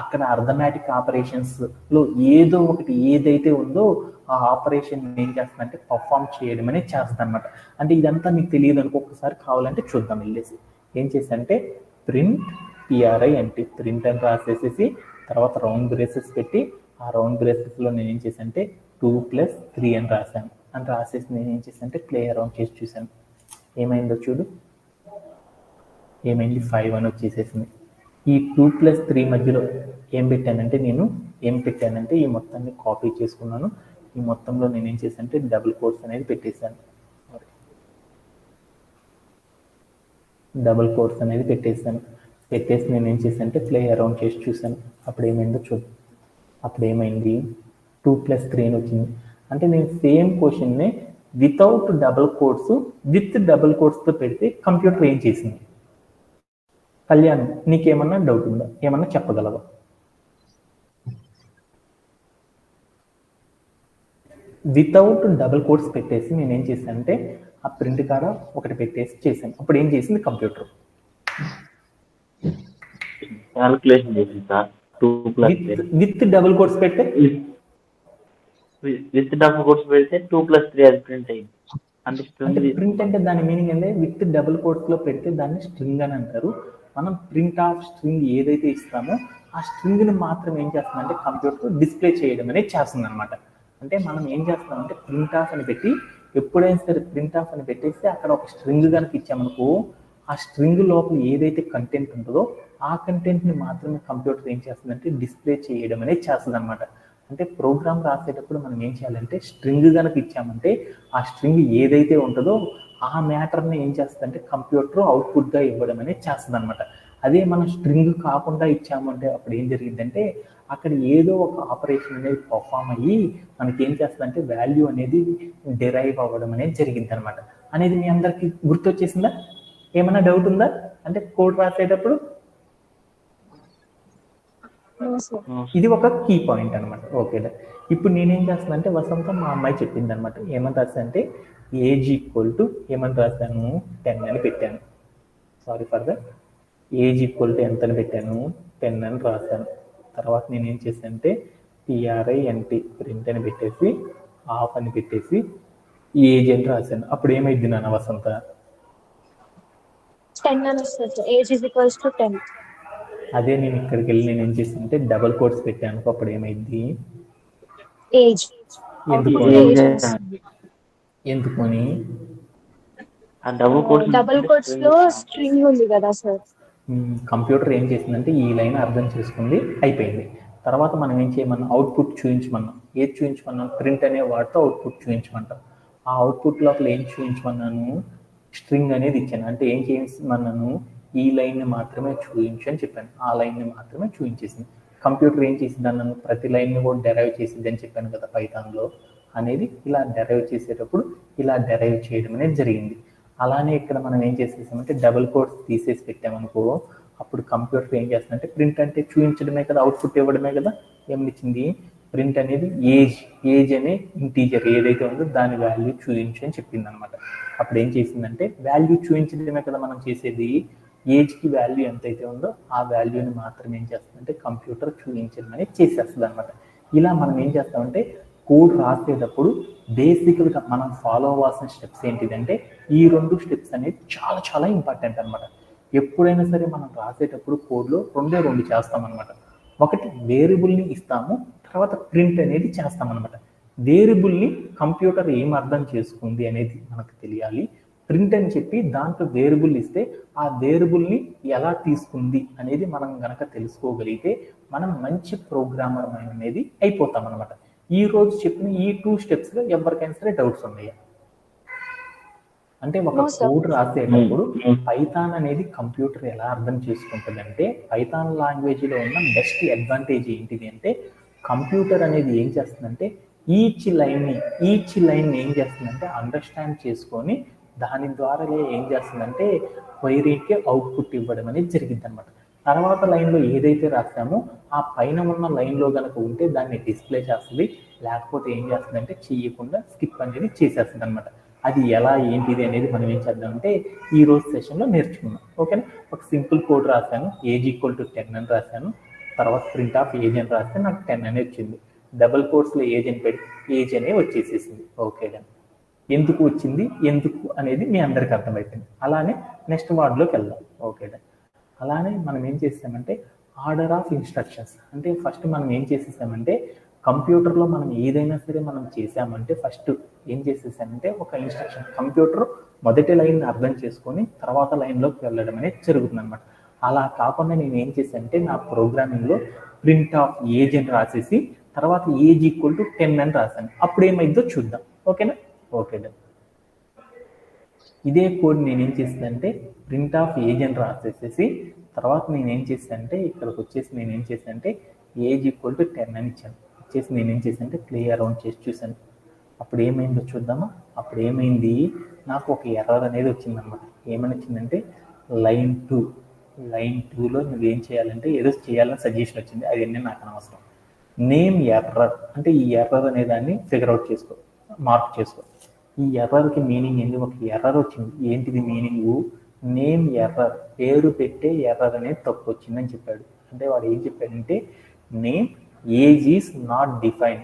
అక్కడ అర్థమెటిక్ ఆపరేషన్స్లో ఏదో ఒకటి ఏదైతే ఉందో ఆ ఆపరేషన్ ఏం చేస్తుందంటే పర్ఫామ్ చేయడం అనేది చేస్తుంది అనమాట. అంటే ఇదంతా మీకు తెలియదు అనుకో, ఒక్కసారి కావాలంటే చూద్దాం వెళ్ళేసి. ఏం చేశానంటే ప్రింట్ PRINT ప్రింట్ అని రాసేసేసి తర్వాత రౌండ్ బ్రేసెస్ పెట్టి ఆ రౌండ్ బ్రేసెస్లో నేను ఏం చేశానంటే 2+3 అని రాశాను. అని రాసేసి నేను ఏం చేశానంటే ప్లే అరౌండ్ చేసి చూశాను. ఏమైందో చూడు. ఏమైంది? 5 అని వచ్చేసేసింది. ఈ 2+3 మధ్యలో ఏం పెట్టానంటే ఈ మొత్తాన్ని కాపీ చేసుకున్నాను. ఈ మొత్తంలో నేను ఏం చేశానంటే డబుల్ కోట్స్ అనేది పెట్టేశాను. పెట్టేసి నేను ఏం చేశానంటే ప్లే అరౌండ్ చేసి చూశాను. అప్పుడు ఏమైందో చూడు. అప్పుడు ఏమైంది? 2+3 అని వచ్చింది. అంటే నేను సేమ్ క్వశ్చన్ని without double quotes with double కోట్స్తో పెడితే కంప్యూటర్ ఏం చేసింది? కళ్యాణ్, నీకేమన్నా డౌట్ ఉందా? ఏమన్నా చెప్పగలవా? వితౌట్ డబుల్ కోట్స్ పెట్టేసి నేను ఏం చేశానంటే ఆ ప్రింట్ కాడ ఒకటి పెట్టేసి చేశాను. అప్పుడు ఏం చేసింది కంప్యూటర్? క్యాలిక్యులేషన్ చేసింది సార్. విత్ డబుల్ కోట్స్ పెడితే విత్ డబుల్ కోట్స్ పెడితే 2+3 అది ప్రింట్ అయింది. అంటే ప్రింట్ అంటే దాని మీనింగ్ అంటే విత్ డబుల్ కోట్స్ లో పెడితే దాన్ని స్ట్రింగ్ అని అంటారు. మనం ప్రింట్ ఆఫ్ స్ట్రింగ్ ఏదైతే ఇస్తామో ఆ స్ట్రింగ్ ని మాత్రం ఏం చేస్తుందంటే కంప్యూటర్ డిస్ప్లే చేయడం అనేది చేస్తుంది అనమాట. అంటే మనం ఏం చేస్తామంటే ప్రింట్ ఆఫ్ అని పెట్టి ఎప్పుడైనా సరే ప్రింట్ ఆఫ్ అని పెట్టేస్తే అక్కడ ఒక స్ట్రింగ్ కనుక ఇచ్చామనుకో ఆ స్ట్రింగ్ లోపల ఏదైతే కంటెంట్ ఉంటుందో ఆ కంటెంట్ ని మాత్రమే కంప్యూటర్ ఏం చేస్తుందంటే డిస్ప్లే చేయడం అనేది చేస్తుంది అనమాట. అంటే ప్రోగ్రామ్ రాసేటప్పుడు మనం ఏం చేయాలంటే స్ట్రింగ్ కనుక ఇచ్చామంటే ఆ స్ట్రింగ్ ఏదైతే ఉంటుందో ఆ మ్యాటర్ని ఏం చేస్తుందంటే కంప్యూటర్ అవుట్పుట్గా ఇవ్వడం అనేది చేస్తుంది అనమాట. అదే మనం స్ట్రింగ్ కాకుండా ఇచ్చామంటే అప్పుడు ఏం జరిగిందంటే అక్కడ ఏదో ఒక ఆపరేషన్ అనేది పర్ఫామ్ అయ్యి మనకి ఏం చేస్తుందంటే వాల్యూ అనేది డిరైవ్ అవ్వడం అనేది జరిగింది అనమాట. అనేది మీ అందరికి గుర్తొచ్చేసిందా? ఏమన్నా డౌట్ ఉందా? అంటే కోడ్ రాసేటప్పుడు ఇది ఒక కీ పాయింట్ అనమాట. ఓకే, ఇప్పుడు నేనేం చేస్తాను అంటే వసంత మా అమ్మాయి చెప్పింది అనమాట. ఏమని రాస్తాను అంటే ఏజ్ ఈక్వల్ టు ఏమని రాస్తాను 10 అని పెట్టాను. Sorry for that. Age equal to ఎంత అని పెట్టాను 10 అని రాస్తాను. తర్వాత నేనేం చేశాను అంటే PRINT ప్రింట్ అని పెట్టేసి ఆఫ్ అని పెట్టేసి ఏజ్ అని రాశాను. అప్పుడు ఏమైంది నాన్న వసంత? 10 అని వస్తుంది. Age is equals to 10. అదే నేను ఇక్కడికి వెళ్ళి నేను ఏం చేశాను అంటే డబుల్ కోట్స్ పెట్టాను. అప్పుడు ఏమైంది? ఏజ్. ఎందుకని? డబుల్ కోట్స్ లో స్ట్రింగ్ ఉంది కదా సార్. కంప్యూటర్ ఏం చేసిందంటే ఈ లైన్ అర్థం చేసుకుంది, అయిపోయింది. తర్వాత మనం ఏం చేయమన్నా అవుట్పుట్ చూపించమన్నాం. ఏది చూపించమన్నాం? ప్రింట్ అనే వాటితో అవుట్పుట్ చూపించమంటాం. ఆ అవుట్పుట్ లోపల ఏం చూపించమన్నాను? స్ట్రింగ్ అనేది ఇచ్చాను. అంటే ఏం చేయమన్నాను? ఈ లైన్ని మాత్రమే చూపించు అని చెప్పాను. ఆ లైన్ని మాత్రమే చూపించేసింది. కంప్యూటర్ ఏం చేసింది అన్నాను? ప్రతి లైన్ని కూడా డెరైవ్ చేసింది అని చెప్పాను కదా పైథాన్లో. అనేది ఇలా డెరైవ్ చేసేటప్పుడు ఇలా డెరైవ్ చేయడం అనేది జరిగింది. అలానే ఇక్కడ మనం ఏం చేసేసామంటే డబుల్ కోట్స్ తీసేసి పెట్టామనుకో అప్పుడు కంప్యూటర్ ఏం చేస్తుందంటే ప్రింట్ అంటే చూపించడమే కదా, అవుట్పుట్ ఇవ్వడమే కదా. ఏమిచ్చింది? ప్రింట్ అనేది ఏజ్ అనే ఇంటీజర్ ఏదైతే ఉందో దాని వాల్యూ చూపించు అని చెప్పింది అనమాట. అప్పుడు ఏం చేసిందంటే వాల్యూ చూపించడమే కదా మనం చేసేది. ఏజ్కి వాల్యూ ఎంతైతే ఉందో ఆ వాల్యూని మాత్రం ఏం చేస్తుందంటే కంప్యూటర్ చూపించడం అనేది చేసేస్తుంది అనమాట. ఇలా మనం ఏం చేస్తామంటే కోడ్ రాసేటప్పుడు బేసిక్గా మనం ఫాలో అవ్వాల్సిన స్టెప్స్ ఏంటిదంటే ఈ 2 స్టెప్స్ అనేది చాలా చాలా ఇంపార్టెంట్ అనమాట. ఎప్పుడైనా సరే మనం రాసేటప్పుడు కోడ్లో 2 చేస్తాం అనమాట. ఒకటి వేరియబుల్ని ఇస్తాము, తర్వాత ప్రింట్ అనేది చేస్తామన్నమాట. వేరియబుల్ని కంప్యూటర్ ఏం అర్థం చేసుకుంది అనేది మనకు తెలియాలి. ప్రింట్ అని చెప్పి దాంట్లో వేరియబుల్ ఇస్తే ఆ వేరియబుల్ని ఎలా తీసుకుంది అనేది మనం గనక తెలుసుకోగలిగితే మనం మంచి ప్రోగ్రామర్ అనేది అయిపోతాం అనమాట. ఈ రోజు చెప్పిన ఈ 2 స్టెప్స్లో ఎవరికైనా సరే డౌట్స్ ఉన్నాయా? అంటే ఒక కోడ్ రాసేటప్పుడు పైథాన్ అనేది కంప్యూటర్ ఎలా అర్థం చేసుకుంటుంది అంటే, పైథాన్ లాంగ్వేజ్లో ఉన్న బెస్ట్ అడ్వాంటేజ్ ఏంటిది అంటే, కంప్యూటర్ అనేది ఏం చేస్తుందంటే ఈచ్ లైన్ ఏం చేస్తుందంటే అండర్స్టాండ్ చేసుకొని దాని ద్వారా ఏం చేస్తుందంటే క్వైరీకి అవుట్పుట్ ఇవ్వడం అనేది జరిగింది అనమాట. తర్వాత లైన్లో ఏదైతే రాస్తామో ఆ పైన ఉన్న లైన్లో కనుక ఉంటే దాన్ని డిస్ప్లే చేస్తుంది, లేకపోతే ఏం చేస్తుందంటే చేయకుండా స్కిప్ అనేది చేసేస్తుంది అనమాట. అది ఎలా ఏంటిది అనేది మనం ఏం చేద్దామంటే ఈ రోజు సెషన్లో నేర్చుకున్నాం. ఓకేనా? ఒక సింపుల్ కోడ్ రాశాను, ఏజ్ ఈక్వల్ టు 10 అని రాశాను. తర్వాత ప్రింట్ ఆఫ్ ఏజ్ అని రాస్తే నాకు 10 అని వచ్చింది. డబుల్ కోట్స్లో ఏజ్ అని పెట్టి ఏజ్ అనే వచ్చేసేసింది. Okay done. ఎందుకు వచ్చింది ఎందుకు అనేది మీ అందరికి అర్థమైపోయింది. అలానే నెక్స్ట్ వార్డ్లోకి వెళ్దాం. Okay done. అలానే మనం ఏం చేసామంటే ఆర్డర్ ఆఫ్ ఇన్స్ట్రక్షన్స్. అంటే ఫస్ట్ మనం ఏం చేసేసామంటే కంప్యూటర్లో మనం ఏదైనా సరే మనం చేసామంటే ఫస్ట్ ఏం చేసేసామంటే ఒక ఇన్స్ట్రక్షన్ కంప్యూటర్ మొదటి లైన్ అర్థం చేసుకొని తర్వాత లైన్లోకి వెళ్ళడం అనేది జరుగుతుంది అనమాట. అలా కాకుండా నేను ఏం చేశానంటే నా ప్రోగ్రామింగ్లో ప్రింట్ ఆఫ్ ఏజ్ అని రాసేసి తర్వాత ఏజ్ ఈక్వల్ టు 10 అని రాశాను. అప్పుడు ఏమైందో చూద్దాం. ఓకేనా? Okay done. ఇదే కోడ్ నేనేం చేశానంటే ప్రింట్ ఆఫ్ ఏజ్ అని రాసేసేసి తర్వాత నేనేం చేశానంటే ఇక్కడికి వచ్చేసి నేనేం చేశానంటే ఏజ్ ఈక్వల్ టు 10 అని ఇచ్చాను. వచ్చేసి నేనేం చేశానంటే ప్లే అరౌండ్ చేసి చూశాను. అప్పుడు ఏమైందో చూద్దామా? అప్పుడు ఏమైంది, నాకు ఒక ఎర్రర్ అనేది వచ్చిందనమాట. ఏమని వచ్చిందంటే లైన్ 2లో నువ్వేం చేయాలంటే ఏదో చేయాలని సజెషన్ వచ్చింది. అది అన్నీ నాకు అనవసరం. నేమ్ ఎర్రర్ అంటే ఈ ఎర్రర్ అనే దాన్ని ఫిగర్ అవుట్ చేసుకో, మార్క్ చేసుకో. ఈ ఎర్రర్కి మీనింగ్ ఏంది? ఒక ఎర్రర్ వచ్చింది. ఏంటిది మీనింగు? నేమ్ ఎర్రర్, పేరు పెట్టే ఎర్రర్ అనేది తప్పు వచ్చిందని చెప్పాడు. అంటే వాడు ఏం చెప్పాడంటే name age is not define.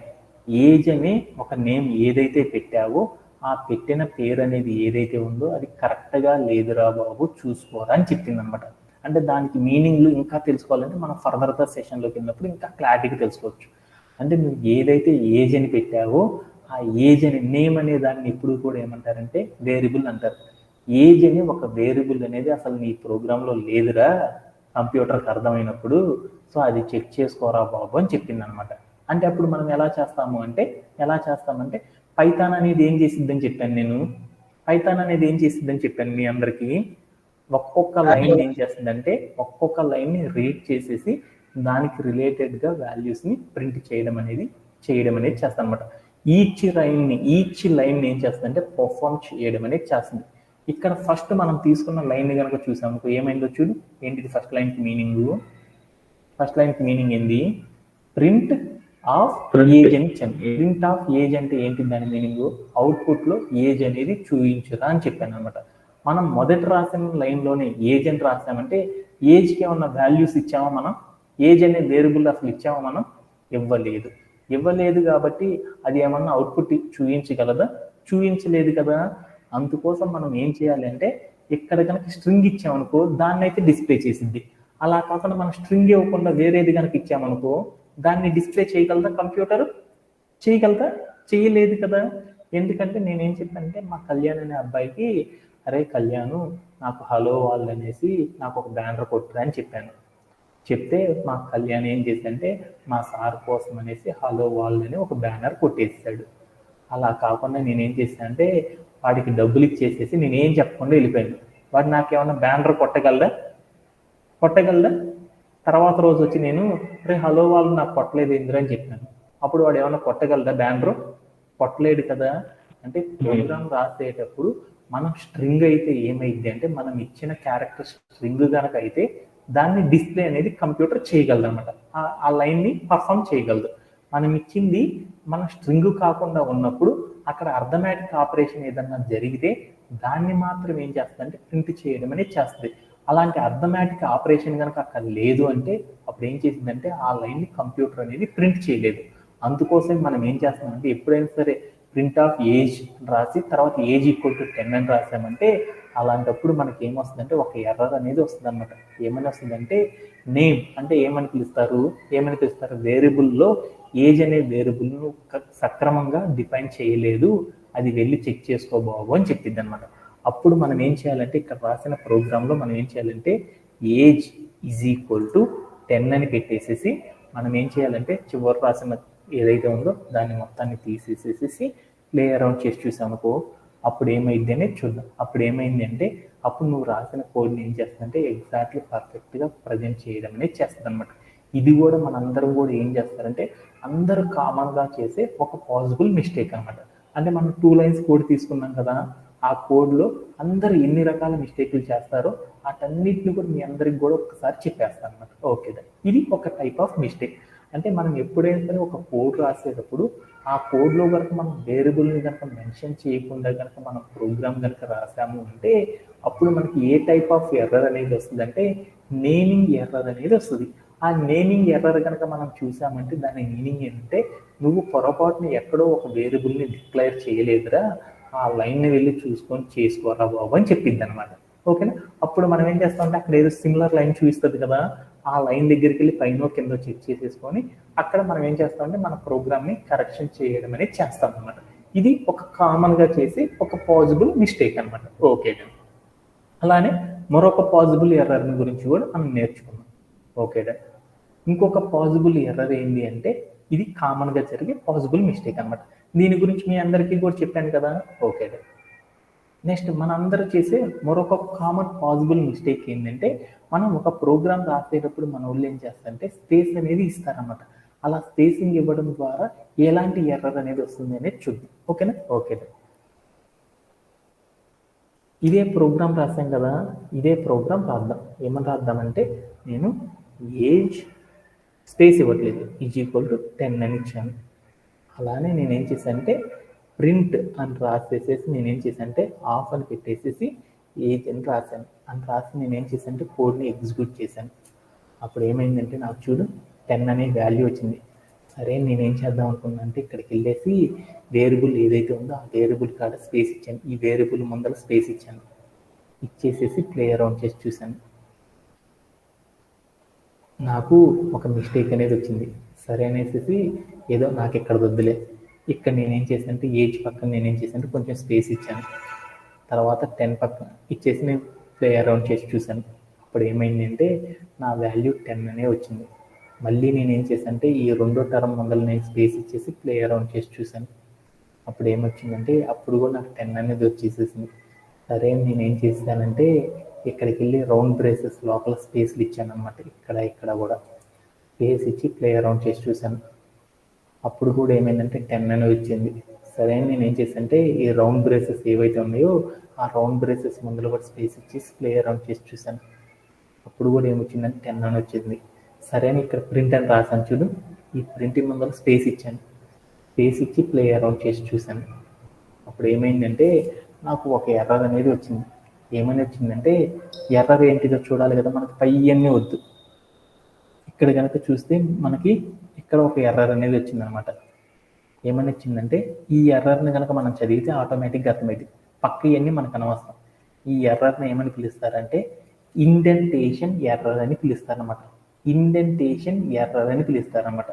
Age అనే ఒక నేమ్ ఏదైతే పెట్టావో ఆ పెట్టిన పేరు అనేది ఏదైతే ఉందో అది కరెక్ట్గా లేదురా బాబు చూసుకోరా అని చెప్పింది అనమాట. అంటే దానికి మీనింగ్లు ఇంకా తెలుసుకోవాలంటే మనం ఫర్దర్గా సెషన్లోకి వెళ్ళినప్పుడు ఇంకా క్లారిటీగా తెలుసుకోవచ్చు. అంటే నువ్వు ఏదైతే ఏజ్ అని పెట్టావో ఆ ఏజ్ అని నేమ్ అనే దాన్ని ఎప్పుడు కూడా ఏమంటారంటే వేరియబుల్ అంటారు. ఏజ్ అని ఒక వేరియబుల్ అనేది అసలు నీ ప్రోగ్రాంలో లేదురా కంప్యూటర్కి అర్థమైనప్పుడు, సో అది చెక్ చేసుకోరా బాబు అని చెప్పింది అనమాట. అంటే అప్పుడు మనం ఎలా చేస్తామంటే పైథాన్ అనేది ఏం చేసిద్దని చెప్పాను నేను. పైథాన్ అనేది ఏం చేసిద్దని చెప్పాను మీ అందరికీ. ఒక్కొక్క లైన్ ఏం చేస్తుందంటే ఒక్కొక్క లైన్ని రీడ్ చేసేసి దానికి రిలేటెడ్గా వాల్యూస్ని ప్రింట్ చేయడం అనేది చేస్తాను అనమాట. ఈచ్ లైన్ ఏం చేస్తుందంటే పర్ఫామ్ చేయడం అనేది చేస్తుంది. ఇక్కడ ఫస్ట్ మనం తీసుకున్న లైన్ కనుక చూసాము ఏమైందో చూడు. ఏంటిది ఫస్ట్ లైన్కి మీనింగ్ ఏంది? ప్రింట్ ఆఫ్ ఏజ్ అని ఇచ్చాను. ప్రింట్ ఆఫ్ ఏజ్ అంటే ఏంటి దాని మీనింగ్? అవుట్పుట్లో ఏజ్ అనేది చూపించురా అని చెప్పాను అనమాట. మనం మొదటి రాసిన లైన్లోనే ఏజ్ అని రాసామంటే ఏజ్కి ఏమన్నా వాల్యూస్ ఇచ్చామా మనం? ఏజ్ అనే వేరియబుల్ అసలు ఇచ్చామా మనం? ఇవ్వలేదు కాబట్టి అది ఏమన్నా అవుట్పుట్ చూపించగలదా? చూపించలేదు కదా. అందుకోసం మనం ఏం చేయాలి అంటే ఇక్కడ కనుక స్ట్రింగ్ ఇచ్చామనుకో దాన్ని అయితే డిస్ప్లే చేసింది. అలా కాకుండా మనం స్ట్రింగ్ ఇవ్వకుండా వేరేది కనుక ఇచ్చామనుకో దాన్ని డిస్ప్లే చేయగలదా కంప్యూటర్? చేయలేదు కదా. ఎందుకంటే నేనేం చెప్పానంటే మా కళ్యాణ్ అనే అబ్బాయికి అరే కళ్యాణ్ నాకు హలో వాళ్ళు అనేసి నాకు ఒక బ్యానర్ కొట్టురా అని చెప్పాను. చెప్తే మా కళ్యాణ్ ఏం చేశాడంటే మా సార్ కోసం అనేసి హలో వాళ్ళు అని ఒక బ్యానర్ కొట్టేసాడు. అలా కాకుండా నేనేం చేశానంటే వాడికి డబ్బులు ఇచ్చేసేసి నేనేం చెప్పకుండా వెళ్ళిపోయాను. వాడు నాకేమన్నా బ్యానర్ కొట్టగలదా? తర్వాత రోజు వచ్చి నేను రే హలో వాళ్ళు నాకు కొట్టలేదు ఎందుకు అని చెప్పాను. అప్పుడు వాడు ఏమన్నా కొట్టగలదా బ్యానర్? కొట్టలేడు కదా. అంటే ప్రోగ్రామ్ రాసేటప్పుడు మనం స్ట్రింగ్ అయితే ఏమైంది అంటే మనం ఇచ్చిన క్యారెక్టర్ స్ట్రింగ్ కనుక అయితే దాన్ని డిస్ప్లే అనేది కంప్యూటర్ చేయగలదు అనమాట. ఆ లైన్ని పర్ఫామ్ చేయగలదు. మనం ఇచ్చింది మన స్ట్రింగ్ కాకుండా ఉన్నప్పుడు అక్కడ అర్థమెటిక్ ఆపరేషన్ ఏదన్నా జరిగితే దాన్ని మాత్రం ఏం చేస్తుందంటే ప్రింట్ చేయడం అనేది చేస్తుంది. అలాంటి అర్థమెటిక్ ఆపరేషన్ కనుక అక్కడ లేదు అంటే అప్పుడు ఏం చేసిందంటే ఆ లైన్ని కంప్యూటర్ అనేది ప్రింట్ చేయలేదు. అందుకోసం మనం ఏం చేస్తామంటే ఎప్పుడైనా సరే ప్రింట్ ఆఫ్ ఏజ్ రాసి తర్వాత ఏజ్ ఈక్వల్ టు 10 అని రాసామంటే అలాంటప్పుడు మనకి ఏమొస్తుందంటే ఒక ఎర్రర్ అనేది వస్తుంది అనమాట. ఏమని వస్తుందంటే నేమ్ అంటే ఏమని పిలుస్తారు? వేరియబుల్లో ఏజ్ అనే వేరియబుల్ను సక్రమంగా డిఫైన్ చేయలేదు, అది వెళ్ళి చెక్ చేసుకో బాబు అని చెప్పింది అనమాట. అప్పుడు మనం ఏం చేయాలంటే ఇక్కడ రాసిన ప్రోగ్రాంలో మనం ఏం చేయాలంటే ఏజ్ ఈజ్ ఈక్వల్ టు 10 అని పెట్టేసేసి మనం ఏం చేయాలంటే చివరి రాసిన ఏదైతే ఉందో దాన్ని మొత్తాన్ని తీసేసేసి ప్లే అరౌండ్ చేసి చూసామనుకో అప్పుడు ఏమైంది అనేది చూద్దాం. అప్పుడు ఏమైంది అంటే అప్పుడు నువ్వు రాసిన కోడ్ని ఏం చేస్తుందంటే ఎగ్జాక్ట్లీ పర్ఫెక్ట్గా ప్రజెంట్ చేయడం అనేది చేస్తుంది అనమాట. ఇది కూడా మనందరం కూడా ఏం చేస్తారంటే అందరూ కామన్గా చేసే ఒక పాసిబుల్ మిస్టేక్ అనమాట. అంటే మనం 2 లైన్స్ కోడ్ తీసుకున్నాం కదా, ఆ కోడ్లో అందరూ ఎన్ని రకాల మిస్టేక్లు చేస్తారో వాటన్నిటిని కూడా మీ అందరికి కూడా ఒకసారి చెప్పేస్తాను అనమాట. ఓకే, ఇది ఒక టైప్ ఆఫ్ మిస్టేక్. అంటే మనం ఎప్పుడైనా సరే ఒక కోడ్ రాసేటప్పుడు ఆ కోడ్లో కనుక మనం వేరియబుల్ని కనుక మెన్షన్ చేయకుండా కనుక మనం ప్రోగ్రామ్ కనుక రాసాము అంటే అప్పుడు మనకి ఏ టైప్ ఆఫ్ ఎర్రర్ అనేది వస్తుంది అంటే నేమింగ్ ఎర్రర్ అనేది వస్తుంది. ఆ నేమింగ్ ఎర్రర్ కనుక మనం చూసామంటే దాని మీనింగ్ ఏంటంటే నువ్వు పొరపాటుని ఎక్కడో ఒక వేరియబుల్ని డిక్లేర్ చేయలేదురా, ఆ లైన్ని వెళ్ళి చూసుకొని చేసుకోరా బాబు అని చెప్పింది అనమాట. ఓకేనా? అప్పుడు మనం ఏం చేస్తామంటే అక్కడ ఏదో సిమిలర్ లైన్ చూపిస్తుంది కదా, ఆ లైన్ దగ్గరికి వెళ్ళి పైన కింద చెక్ చేసేసుకొని అక్కడ మనం ఏం చేస్తామంటే మన ప్రోగ్రామ్ని కరెక్షన్ చేయడం అనేది చేస్తాం అనమాట. ఇది ఒక కామన్గా చేసి ఒక పాసిబుల్ మిస్టేక్ అనమాట. ఓకే, అలానే మరొక పాసిబుల్ ఎర్రర్ గురించి కూడా మనం నేర్చుకున్నాం. ఓకే, ఇంకొక పాసిబుల్ ఎర్రర్ ఏంటి అంటే ఇది కామన్గా జరిగే పాసిబుల్ మిస్టేక్ అనమాట. దీని గురించి మీ అందరికీ కూడా చెప్పాను కదా. ఓకే, నెక్స్ట్ మనందరూ చేసే మరొక కామన్ పాసిబుల్ మిస్టేక్ ఏంటంటే మనం ఒక ప్రోగ్రామ్ రాసేటప్పుడు మన వాళ్ళు ఏం చేస్తారంటే స్పేస్ అనేది ఇస్తారన్నమాట. అలా స్పేసింగ్ ఇవ్వడం ద్వారా ఎలాంటి ఎర్రర్ అనేది వస్తుంది అనేది చూద్దాం. ఓకేనా? ఓకే, ఇదే ప్రోగ్రామ్ రాసాం కదా, ఇదే ప్రోగ్రామ్ రాద్దాం. ఏమని రాద్దామంటే నేను ఏజ్ స్పేస్ ఇవ్వట్లేదు, ఈజ్ ఈక్వల్ టు 10 అని ఇచ్చాను. అలానే నేనేం చేశానంటే ప్రింట్ అని రాసేసేసి నేనేం చేశానంటే ఆఫ్ అని పెట్టేసేసి ఏజ్ అని రాశాను. అని రాసి నేనేం చేశానంటే కోడ్ని ఎగ్జిక్యూట్ చేశాను. అప్పుడు ఏమైందంటే నాకు చూడు 10 అనే వాల్యూ వచ్చింది. సరే నేనేం చేద్దాం అనుకున్నాను అంటే ఇక్కడికి వెళ్ళేసి వేరియబుల్ ఏదైతే ఉందో ఆ వేరియబుల్ కాడ స్పేస్ ఇచ్చాను. ఈ వేరియబుల్ ముందర స్పేస్ ఇచ్చాను. ఇచ్చేసేసి ప్లే అరౌండ్ చేసి చూశాను. నాకు ఒక మిస్టేక్ అనేది వచ్చింది. సరే అనేసి ఏదో నాకు ఇక్కడ వద్దులే, ఇక్కడ నేనేం చేశానంటే ఏజ్ పక్కన నేనేం చేశానంటే కొంచెం స్పేస్ ఇచ్చాను. తర్వాత 10 పక్కన ఇచ్చేసి నేను ప్లే అరౌండ్ చేసి చూశాను. అప్పుడు ఏమైంది అంటే నా వాల్యూ 10 అనే వచ్చింది. మళ్ళీ నేనేం చేశానంటే ఈ రెండో టర్మ్ ముందర నేను స్పేస్ ఇచ్చేసి ప్లే అరౌండ్ చేసి చూశాను. అప్పుడు ఏమొచ్చిందంటే అప్పుడు కూడా నాకు 10 అనేది వచ్చేసేసింది. సరే నేనేం చేశానంటే ఇక్కడికి వెళ్ళి రౌండ్ బ్రేసెస్ లోపల స్పేస్లు ఇచ్చాను అనమాట. ఇక్కడ కూడా స్పేస్ ఇచ్చి ప్లే అరౌండ్ చేసి చూశాను. అప్పుడు కూడా ఏమైందంటే 10 అని వచ్చింది. సరే నేను ఏం చేశానంటే ఈ రౌండ్ బ్రేసెస్ ఏవైతే ఉన్నాయో ఆ రౌండ్ బ్రేసెస్ ముందులో కూడా స్పేస్ ఇచ్చి ప్లే అరౌండ్ చేసి చూశాను. అప్పుడు కూడా ఏమొచ్చిందంటే 10 అని వచ్చింది. సరే అని ఇక్కడ ప్రింట్ అని రాశాను చూడు, ఈ ప్రింటింగ్ ముందర స్పేస్ ఇచ్చాను. స్పేస్ ఇచ్చి ప్లే అరౌండ్ చేసి చూశాను. అప్పుడు ఏమైందంటే నాకు ఒక ఎర్రర్ అనేది వచ్చింది. ఏమని వచ్చిందంటే ఎర్రర్ ఏంటిదో చూడాలి కదా, మనకి పై అన్నీ వద్దు. ఇక్కడ కనుక చూస్తే మనకి ఇక్కడ ఒక ఎర్రర్ అనేది వచ్చిందనమాట. ఏమని వచ్చిందంటే ఈ ఎర్రర్ని కనుక మనం చదివితే ఆటోమేటిక్గా అర్థమైంది. పక్క ఇవన్నీ మనకు అనవసరం. ఈ ఎర్రర్ని ఏమని పిలుస్తారంటే ఇండెంటేషన్ ఎర్రర్ అని పిలుస్తారనమాట. ఇండెంటేషన్ ఎర్రర్ అని పిలుస్తారనమాట.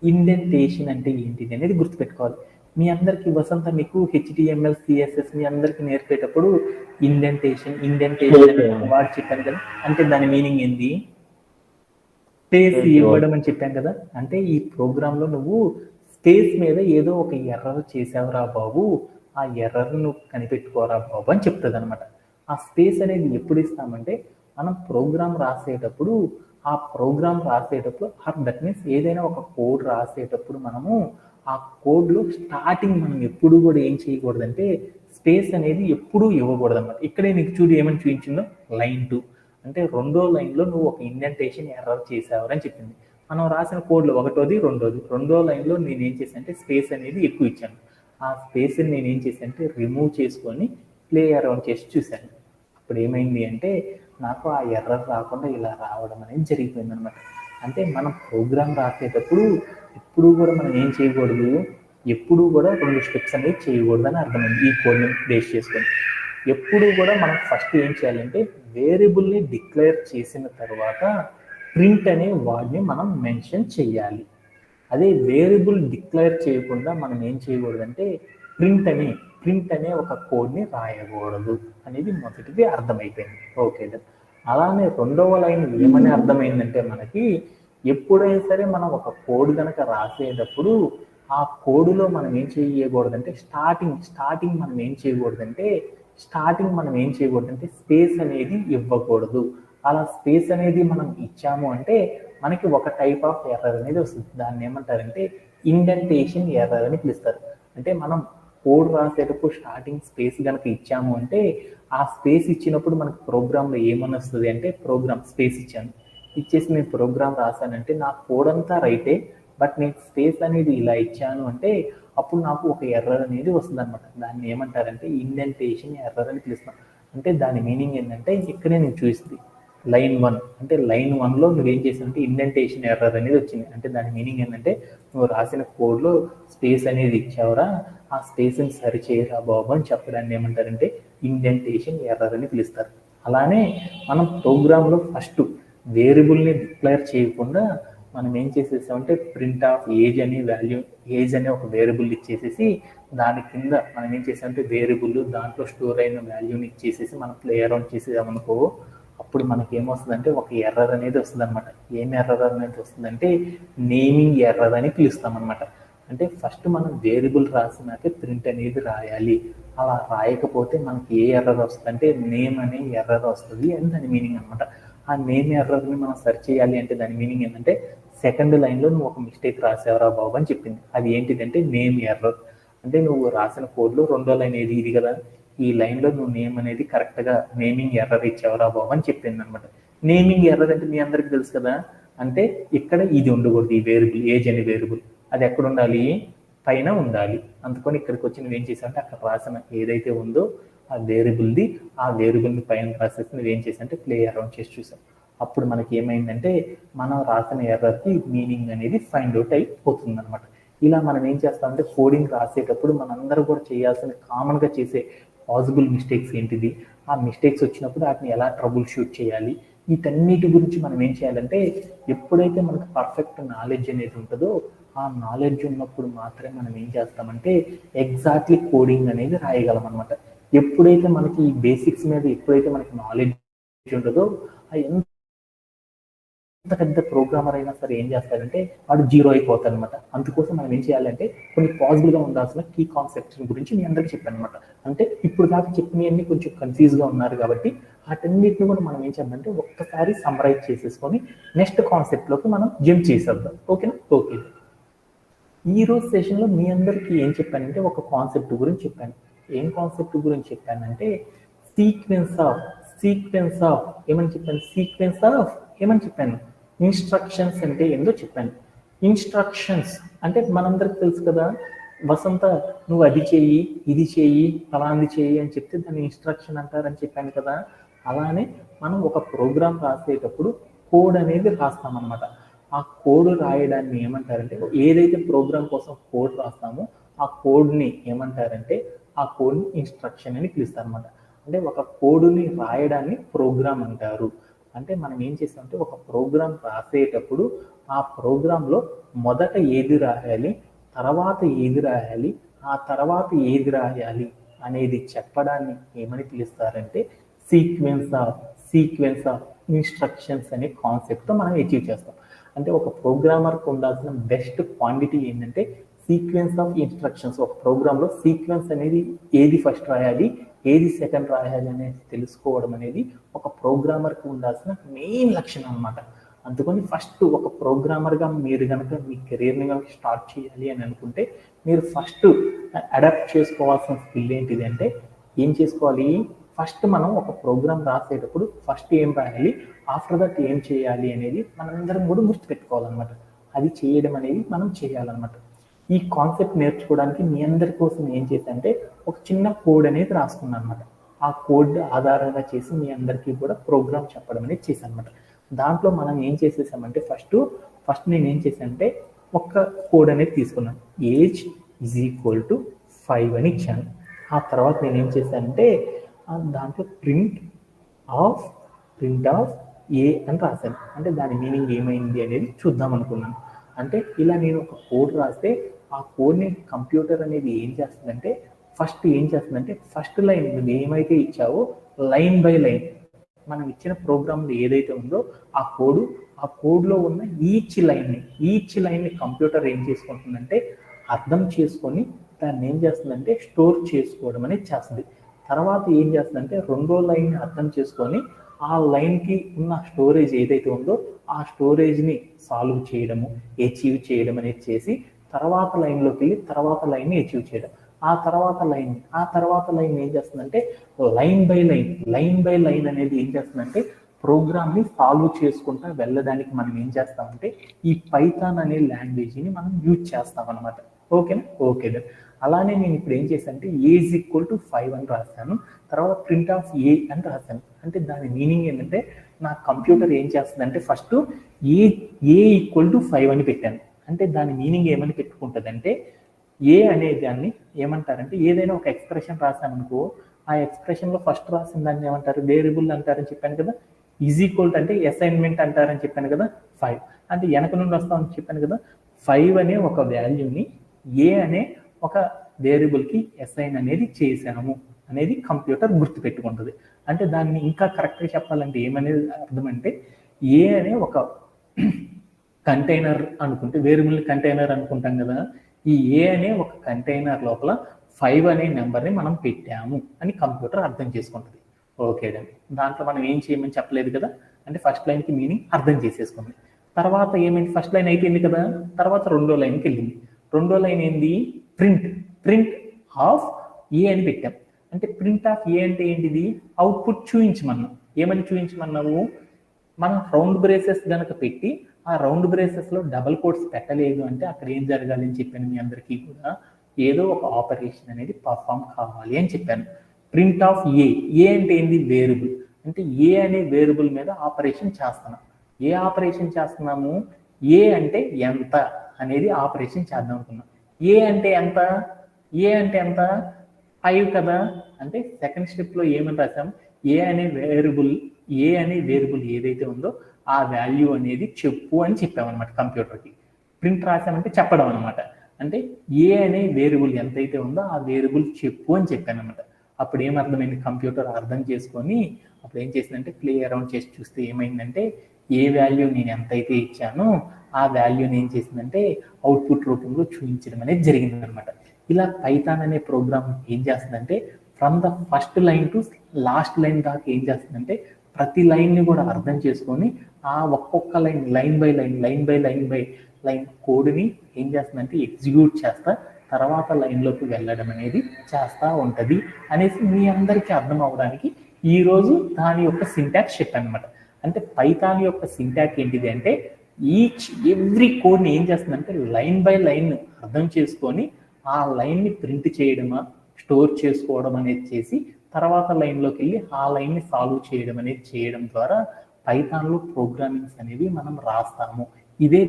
ఇండెంటేషన్ అంటే ఏంటిది అనేది గుర్తుపెట్టుకోవాలి. మీ అందరికీ వసంత మీకు HTML CSS మీ అందరికీ నేర్పేటప్పుడు ఇండెంటేషన్ వాడు చెప్పాను కదా, అంటే దాని మీనింగ్ ఏంది? స్పేస్ ఇవ్వడం అని చెప్పాను కదా. అంటే ఈ ప్రోగ్రాంలో నువ్వు స్పేస్ మీద ఏదో ఒక ఎర్రర్ చేసావురా బాబు, ఆ ఎర్రర్ నువ్వు కనిపెట్టుకోరా బాబు అని చెప్తుంది అనమాట. ఆ స్పేస్ అనేది ఎప్పుడు ఇస్తామంటే మనం ప్రోగ్రామ్ రాసేటప్పుడు దట్ మీన్స్ ఏదైనా ఒక కోడ్ రాసేటప్పుడు మనము ఆ కోడ్లో స్టార్టింగ్ మనం ఎప్పుడు కూడా ఏం చేయకూడదంటే స్పేస్ అనేది ఎప్పుడూ ఇవ్వకూడదు అనమాట. ఇక్కడే నీకు చూడు ఏమని చూపించిందో లైన్ 2 అంటే రెండో లైన్లో నువ్వు ఒక ఇండెంటేషన్ ఎర్రర్ చేసావని చెప్పింది. మనం రాసిన కోడ్లో ఒకటోది రెండో లైన్లో నేను ఏం చేశాను అంటే స్పేస్ అనేది ఎక్కువ ఇచ్చాను. ఆ స్పేస్ని నేను ఏం చేశాను అంటే రిమూవ్ చేసుకొని ప్లే అరౌండ్ చేసి చూశాను. అప్పుడు ఏమైంది అంటే నాకు ఆ ఎర్రర్ రాకుండా ఇలా రావడం అనేది జరిగిపోయింది అనమాట. అంటే మనం ప్రోగ్రామ్ రాసేటప్పుడు ఎప్పుడు కూడా మనం ఏం చేయకూడదు, ఎప్పుడు కూడా 2 స్టెప్స్ అనేవి చేయకూడదు అని అర్థమైంది ఈ కోడ్ని బేస్ చేసుకొని. ఎప్పుడు కూడా మనం ఫస్ట్ ఏం చేయాలంటే వేరియబుల్ని డిక్లేర్ చేసిన తర్వాత ప్రింట్ అనే వర్డ్ని మనం మెన్షన్ చేయాలి. అదే వేరియబుల్ డిక్లేర్ చేయకుండా మనం ఏం చేయకూడదంటే ప్రింట్ అనే ఒక కోడ్ని రాయకూడదు అనేది మొదటిది అర్థమైపోయింది. ఓకే, అలానే రెండవ లైన్ ఏమని అర్థమైందంటే మనకి ఎప్పుడైనా సరే మనం ఒక కోడ్ కనుక రాసేటప్పుడు ఆ కోడ్లో మనం ఏం చేయకూడదంటే స్టార్టింగ్ మనం ఏం చేయకూడదంటే స్పేస్ అనేది ఇవ్వకూడదు. అలా స్పేస్ అనేది మనం ఇచ్చాము అంటే మనకి ఒక టైప్ ఆఫ్ ఎర్రర్ అనేది వస్తుంది. దాన్ని ఏమంటారంటే ఇండెంటేషన్ ఎర్రర్ అని పిలుస్తారు. అంటే మనం కోడ్ రాసేటప్పుడు స్టార్టింగ్ స్పేస్ కనుక ఇచ్చాము అంటే ఆ స్పేస్ ఇచ్చినప్పుడు మనకు ప్రోగ్రాంలో ఏమని వస్తుంది అంటే ప్రోగ్రామ్ స్పేస్ ఇచ్చేసి నేను ప్రోగ్రామ్ రాశానంటే నా కోడ్ అంతా రైటే, బట్ నేను స్పేస్ అనేది ఇలా ఇచ్చాను అంటే అప్పుడు నాకు ఒక ఎర్రర్ అనేది వస్తుంది అనమాట. దాన్ని ఏమంటారంటే ఇండెంటేషన్ ఎర్రర్ అని పిలుస్తాం. అంటే దాని మీనింగ్ ఏంటంటే ఇక్కడే నేను చూస్తుంది లైన్ 1 అంటే లైన్ 1లో నువ్వేం చేసావంటే ఇండెంటేషన్ ఎర్రర్ అనేది వచ్చింది. అంటే దాని మీనింగ్ ఏంటంటే నువ్వు రాసిన కోడ్లో స్పేస్ అనేది ఇచ్చావురా, ఆ స్పేస్ని సరి చేయరా బాబు అని చెప్పడాన్ని ఏమంటారంటే ఇండెంటేషన్ ఎర్రర్ అని పిలుస్తారు. అలానే మనం ప్రోగ్రాంలో ఫస్ట్ వేరియబుల్ని డిక్లేర్ చేయకుండా మనం ఏం చేసేసామంటే ప్రింట్ ఆఫ్ ఏజ్ అనే ఒక వేరియబుల్ ఇచ్చేసేసి దాని కింద మనం ఏం చేసామంటే వేరియబుల్ దాంట్లో స్టోర్ అయిన వాల్యూని ఇచ్చేసేసి మనం ప్లే అరౌండ్ చేసేదామనుకో అప్పుడు మనకి ఏమొస్తుందంటే ఒక ఎర్రర్ అనేది వస్తుంది అనమాట. ఏం ఎర్రర్ అనేది వస్తుందంటే నేమింగ్ ఎర్రర్ అని పిలుస్తాం అనమాట. అంటే ఫస్ట్ మనం వేరియబుల్ రాసినాకే ప్రింట్ అనేది రాయాలి. అలా రాయకపోతే మనకి ఏ ఎర్రర్ వస్తుంది అంటే నేమ్ అనే ఎర్రర్ వస్తుంది అని దాని మీనింగ్ అనమాట. ఆ నేమ్ ఎర్రర్ని మనం సెర్చ్ చేయాలి అంటే దాని మీనింగ్ ఏంటంటే సెకండ్ లైన్లో నువ్వు ఒక మిస్టేక్ రాసావరా బాబు అని చెప్పింది. అది ఏంటిదంటే నేమ్ ఎర్రర్. అంటే నువ్వు రాసిన కోడ్లో రెండో లైన్ ఇది కదా, ఈ లైన్లో నువ్వు నేమ్ అనేది కరెక్ట్గా నేమింగ్ ఎర్రర్ ఇచ్చావరా బాబు అని చెప్పింది అనమాట. నేమింగ్ ఎర్రర్ అంటే మీ అందరికి తెలుసు కదా, అంటే ఇక్కడ ఇది ఉండకూడదు, ఈ వేరియబుల్ ఏజ్ అనే వేరియబుల్ అది ఎక్కడ ఉండాలి, పైన ఉండాలి. అందుకని ఇక్కడికి వచ్చి నువ్వేం చేసావంటే అక్కడ రాసిన ఏదైతే ఉందో ఆ వేరియబుల్ని పైన రాసేసి నువ్వేం చేసావంటే ప్లే అరౌండ్ చేసి చూసావు. అప్పుడు మనకి ఏమైందంటే మనం రాసిన ఎర్రర్కి మీనింగ్ అనేది ఫైండ్ అవుట్ అయిపోతుంది అనమాట. ఇలా మనం ఏం చేస్తామంటే కోడింగ్ రాసేటప్పుడు మనందరూ కూడా చేయాల్సిన కామన్గా చేసే పాసిబుల్ మిస్టేక్స్ ఏంటిది, ఆ మిస్టేక్స్ వచ్చినప్పుడు వాటిని ఎలా ట్రబుల్ షూట్ చేయాలి, వీటన్నిటి గురించి మనం ఏం చేయాలంటే ఎప్పుడైతే మనకు పర్ఫెక్ట్ నాలెడ్జ్ అనేది ఉంటుందో ఆ నాలెడ్జ్ ఉన్నప్పుడు మాత్రమే మనం ఏం చేస్తామంటే ఎగ్జాక్ట్లీ కోడింగ్ అనేది రాయగలం అనమాట. ఎప్పుడైతే మనకి ఈ బేసిక్స్ మీద ఎప్పుడైతే మనకి నాలెడ్జ్ ఉంటుందో ఎంత పెద్ద ప్రోగ్రామర్ అయినా సరే ఏం చేస్తారంటే వాడు జీరో అయిపోతారు అనమాట. అందుకోసం మనం ఏం చేయాలంటే కొన్ని పాసిబుల్గా ఉండాల్సిన కీ కాన్సెప్ట్స్ గురించి మీ అందరికీ చెప్పాను అనమాట. అంటే ఇప్పుడు దాకా చెప్పినవన్నీ కొంచెం కన్ఫ్యూజ్గా ఉన్నారు కాబట్టి వాటన్నిటిని కూడా మనం ఏం చేయాలంటే ఒక్కసారి సమ్మరైజ్ చేసేసుకొని నెక్స్ట్ కాన్సెప్ట్లోకి మనం జంప్ చేసేద్దాం. ఓకేనా? ఓకే. ఈరోజు సెషన్లో మీ అందరికీ ఏం చెప్పానంటే ఒక కాన్సెప్ట్ గురించి చెప్పాను. ఏం కాన్సెప్ట్ గురించి చెప్పానంటే సీక్వెన్స్ ఆఫ్ ఏమని చెప్పాను ఇన్స్ట్రక్షన్స్ అంటే ఏందో చెప్పాను. ఇన్స్ట్రక్షన్స్ అంటే మనందరికి తెలుసు కదా, వసంత నువ్వు అది చెయ్యి, ఇది చెయ్యి, ఫలాంది చెయ్యి అని చెప్తే దాన్ని ఇన్స్ట్రక్షన్ అంటారని చెప్పాను కదా. అలానే మనం ఒక ప్రోగ్రామ్ రాసేటప్పుడు కోడ్ అనేది రాస్తామన్నమాట. ఆ కోడ్ రాయడాన్ని ఏమంటారంటే ఏదైతే ప్రోగ్రామ్ కోసం కోడ్ రాస్తామో ఆ కోడ్ని ఏమంటారంటే ఆ కోడ్ని ఇన్స్ట్రక్షన్ అని పిలుస్తారన్నమాట. అంటే ఒక కోడ్ని రాయడాన్ని ప్రోగ్రామ్ అంటారు. అంటే మనం ఏం చేస్తామంటే ఒక ప్రోగ్రామ్ రాసేటప్పుడు ఆ ప్రోగ్రాంలో మొదట ఏది రాయాలి, తర్వాత ఏది రాయాలి, ఆ తర్వాత ఏది రాయాలి అనేది చెప్పడాన్ని ఏమని పిలుస్తారంటే సీక్వెన్స్ ఆఫ్ ఇన్స్ట్రక్షన్స్ అనే కాన్సెప్ట్తో మనం అచీవ్ చేస్తాం. అంటే ఒక ప్రోగ్రామర్కి ఉండాల్సిన బెస్ట్ క్వాంటిటీ ఏంటంటే సీక్వెన్స్ ఆఫ్ ఇన్స్ట్రక్షన్స్. ఒక ప్రోగ్రాంలో సీక్వెన్స్ అనేది ఏది ఫస్ట్ రాయాలి, ఏది సెకండ్ రాయాలి అనేది తెలుసుకోవడం అనేది ఒక ప్రోగ్రామర్కి ఉండాల్సిన మెయిన్ లక్షణం అనమాట. అందుకని ఫస్ట్ ఒక ప్రోగ్రామర్గా మీరు కనుక మీ కెరీర్ని కనుక స్టార్ట్ చేయాలి అని అనుకుంటే మీరు ఫస్ట్ అడాప్ట్ చేసుకోవాల్సిన స్కిల్ ఏంటిది అంటే ఏం చేసుకోవాలి, ఫస్ట్ మనం ఒక ప్రోగ్రామ్ రాసేటప్పుడు ఫస్ట్ ఏం రాయాలి, ఆఫ్టర్ దట్ ఏం చేయాలి అనేది మనందరం కూడా గుర్తుపెట్టుకోవాలన్నమాట. అది చేయడం అనేది మనం చేయాలన్నమాట. ఈ కాన్సెప్ట్ నేర్చుకోవడానికి మీ అందరి కోసం ఏం చేశానంటే ఒక చిన్న కోడ్ అనేది రాసుకున్నాను అనమాట. ఆ కోడ్ ఆధారంగా చేసి మీ అందరికీ కూడా ప్రోగ్రామ్ చెప్పడం అనేది చేశాను అనమాట. దాంట్లో మనం ఏం చేసేసామంటే ఫస్ట్ నేను ఏం చేశానంటే ఒక కోడ్ అనేది తీసుకున్నాను. ఏజ్ = 5 అని ఇచ్చాను. ఆ తర్వాత నేను ఏం చేశానంటే దాంట్లో ప్రింట్ ఆఫ్ ఏ అని రాశాను. అంటే దాని మీనింగ్ ఏమైంది అనేది చూద్దాం అనుకున్నాను. అంటే ఇలా నేను ఒక కోడ్ రాస్తే ఆ కోడ్ని కంప్యూటర్ అనేది ఏం చేస్తుందంటే ఫస్ట్ లైన్ నువ్వు ఏమైతే ఇచ్చావో లైన్ బై లైన్ మనం ఇచ్చిన ప్రోగ్రామ్లో ఏదైతే ఉందో ఆ కోడ్లో ఉన్న ఈచ్ లైన్ని కంప్యూటర్ ఏం చేసుకుంటుందంటే అర్థం చేసుకొని దాన్ని ఏం చేస్తుందంటే స్టోర్ చేసుకోవడం అనేది చేస్తుంది. తర్వాత ఏం చేస్తుందంటే రెండో లైన్ని అర్థం చేసుకొని ఆ లైన్కి ఉన్న స్టోరేజ్ ఏదైతే ఉందో ఆ స్టోరేజ్ని సాల్వ్ చేయడము, అచీవ్ చేయడం అనేది చేసి తర్వాత లైన్లోకి వెళ్ళి తర్వాత లైన్ని అచీవ్ చేయడం. ఆ తర్వాత లైన్ ఏం చేస్తుందంటే లైన్ బై లైన్ అనేది ఏం చేస్తుందంటే ప్రోగ్రామ్ని సాల్వ్ చేసుకుంటా వెళ్ళడానికి మనం ఏం చేస్తామంటే ఈ పైథాన్ అనే లాంగ్వేజ్ని మనం యూజ్ చేస్తాం అనమాట. ఓకేనా? ఓకే దెన్ అలానే నేను ఇప్పుడు ఏం చేశాను అంటే ఏజ్ ఈక్వల్ టు 5 అని రాశాను. తర్వాత ప్రింట్ ఆఫ్ ఏ అని రాశాను. అంటే దాని మీనింగ్ ఏంటంటే నా కంప్యూటర్ ఏం చేస్తుందంటే ఫస్ట్ ఏ ఈక్వల్ టు 5 అని పెట్టాను. అంటే దాని మీనింగ్ ఏమని పెట్టుకుంటుంది అంటే ఏ అనే దాన్ని ఏమంటారంటే ఏదైనా ఒక ఎక్స్ప్రెషన్ రాశాను అనుకో, ఆ ఎక్స్ప్రెషన్లో ఫస్ట్ రాసిన దాన్ని ఏమంటారు? వేరియబుల్ అంటారని చెప్పాను కదా. ఈజ్ ఈక్వల్ టు అంటే అసైన్మెంట్ అంటారని చెప్పాను కదా 5. అంటే వెనక నుండి వస్తామని చెప్పాను కదా. 5 అనే ఒక వాల్యూని ఏ అనే ఒక వేరియబుల్కి అసైన్ అనేది చేశాము అనేది కంప్యూటర్ గుర్తుపెట్టుకుంటుంది. అంటే దాన్ని ఇంకా కరెక్ట్గా చెప్పాలంటే ఏమనేది అర్థం అంటే ఏ అనే ఒక కంటైనర్ అనుకుంటే వేరియబుల్ కంటైనర్ అనుకుంటాం కదా. ఈ ఏ అనే ఒక కంటైనర్ లోపల 5 అనే నెంబర్ని మనం పెట్టాము అని కంప్యూటర్ అర్థం చేసుకుంటుంది. ఓకే అండి. దాంట్లో మనం ఏం చేయమని చెప్పలేదు కదా. అంటే ఫస్ట్ లైన్కి మీనింగ్ అర్థం చేసేసుకుంది. తర్వాత ఏమైంది? ఫస్ట్ లైన్ అయిపోయింది కదా. తర్వాత రెండో లైన్కి వెళ్ళింది. రెండో లైన్ ఏంది? ప్రింట్ ఆఫ్ ఏ అని పెట్టాం. అంటే ప్రింట్ ఆఫ్ ఏ అంటే ఏంటిది? అవుట్పుట్ చూపించమన్నాం. ఏమని చూపించమన్నావు? మనం రౌండ్ బ్రేసెస్ కనుక పెట్టి ఆ రౌండ్ బ్రేసెస్లో డబల్ కోట్స్ పెట్టలేదు అంటే అక్కడ ఏం జరగాలి అని చెప్పాను మీ అందరికీ కూడా. ఏదో ఒక ఆపరేషన్ అనేది పర్ఫామ్ కావాలి అని చెప్పాను. ప్రింట్ ఆఫ్ ఏ అంటే ఏంది? వేరియబుల్. అంటే ఏ అనే వేరియబుల్ మీద ఆపరేషన్ చేస్తున్నాం. ఏ ఆపరేషన్ చేస్తున్నాము? ఏ అంటే ఎంత అనేది ఆపరేషన్ చేద్దాం అనుకున్నాం. ఏ అంటే ఎంత? 5 కదా. అంటే సెకండ్ స్టెప్లో ఏమని రాసాం? ఏ అనే వేరియబుల్ ఏదైతే ఉందో ఆ వాల్యూ అనేది చెప్పు అని చెప్పామన్నమాట కంప్యూటర్కి. ప్రింట్ రాసామంటే చెప్పడం అనమాట. అంటే ఏ అనే వేరియబుల్ ఎంతైతే ఉందో ఆ వేరియబుల్ చెప్పు అని చెప్పాను అనమాట. అప్పుడు ఏమర్థమైంది? కంప్యూటర్ అర్థం చేసుకొని అప్పుడు ఏం చేసిందంటే ప్లే అరౌండ్ చేసి చూస్తే ఏమైందంటే ఏ వాల్యూ నేను ఎంతైతే ఇచ్చానో ఆ వాల్యూని ఏం చేసిందంటే అవుట్పుట్ రూపంలో చూపించడం అనేది జరిగింది అనమాట. ఇలా పైథాన్ అనే ప్రోగ్రామ్ ఏం చేస్తుందంటే from the first line to last line దాకా ఏం చేస్తుందంటే ప్రతి లైన్ని కూడా అర్థం చేసుకొని ఆ ఒక్కొక్క లైన్ బై లైన్ కోడ్ని ఏం చేస్తుందంటే ఎగ్జిక్యూట్ చేస్తా తర్వాత లైన్లోకి వెళ్ళడం అనేది చేస్తూ ఉంటుంది అనేసి మీ అందరికీ అర్థం అవ్వడానికి ఈరోజు దాని యొక్క సింటాక్స్ చెప్పాను అనమాట. అంటే పైథాన్ యొక్క సింటాక్స్ ఏంటిది అంటే ఎవ్రీ కోడ్ని ఏం చేస్తుందంటే లైన్ బై లైన్ అర్థం చేసుకొని ఆ లైన్ని ప్రింట్ చేయడమా స్టోర్ చేసుకోవడం అనేది చేసి తర్వాత లైన్లోకి వెళ్ళి ఆ లైన్ని సాల్వ్ చేయడం అనేది చేయడం ద్వారా పైథాన్లో ప్రోగ్రామింగ్స్ అనేవి మనం రాస్తాము. ఇదే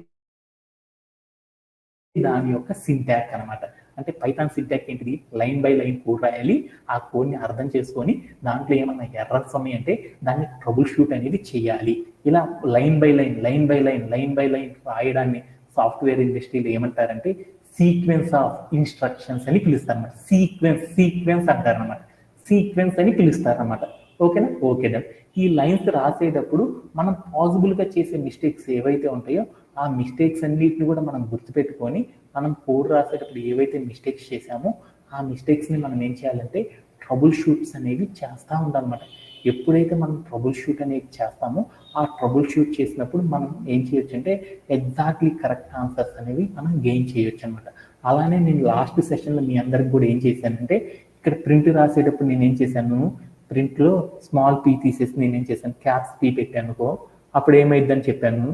దాని యొక్క సింటాక్స్ అనమాట. అంటే పైథాన్ సింటాక్స్ ఏంటిది? లైన్ బై లైన్ కోడ్ రాయాలి. ఆ కోడ్ని అర్థం చేసుకొని దాంట్లో ఏమన్నా ఎర్రర్స్ ఉన్నాయంటే దాన్ని ట్రబుల్ షూట్ అనేది చేయాలి. ఇలా లైన్ బై లైన్ రాయడాన్ని సాఫ్ట్వేర్ ఇండస్ట్రీలో ఏమంటారంటే సీక్వెన్స్ ఆఫ్ ఇన్స్ట్రక్షన్స్ అని పిలుస్తారన్నమాట. సీక్వెన్స్ అంటారన్నమాట. సీక్వెన్స్ అని పిలుస్తారన్నమాట. ఓకేనా? ఓకే దెన్ ఈ లైన్స్ రాసేటప్పుడు మనం పాసిబుల్గా చేసే మిస్టేక్స్ ఏవైతే ఉంటాయో ఆ మిస్టేక్స్ అన్నిటిని కూడా మనం గుర్తుపెట్టుకొని మనం కోడ్ రాసేటప్పుడు ఏవైతే మిస్టేక్స్ చేసామో ఆ మిస్టేక్స్ని మనం ఏం చేయాలంటే ట్రబుల్ షూట్స్ అనేవి చేస్తూ ఉండాలన్నమాట. ఎప్పుడైతే మనం ట్రబుల్ షూట్ అనేది చేస్తామో ఆ ట్రబుల్ షూట్ చేసినప్పుడు మనం ఏం చేయొచ్చు అంటే ఎగ్జాక్ట్లీ కరెక్ట్ ఆన్సర్స్ అనేవి మనం గెయిన్ చేయొచ్చు అనమాట. అలానే నేను లాస్ట్ సెషన్లో మీ అందరికి కూడా ఏం చేశానంటే ఇక్కడ ప్రింట్ రాసేటప్పుడు నేను ఏం చేశాను, ప్రింట్లో స్మాల్ పీ తీసేసి నేనేం చేశాను క్యాప్స్ పీ పెట్టానుకో అప్పుడు ఏమైందని చెప్పాను.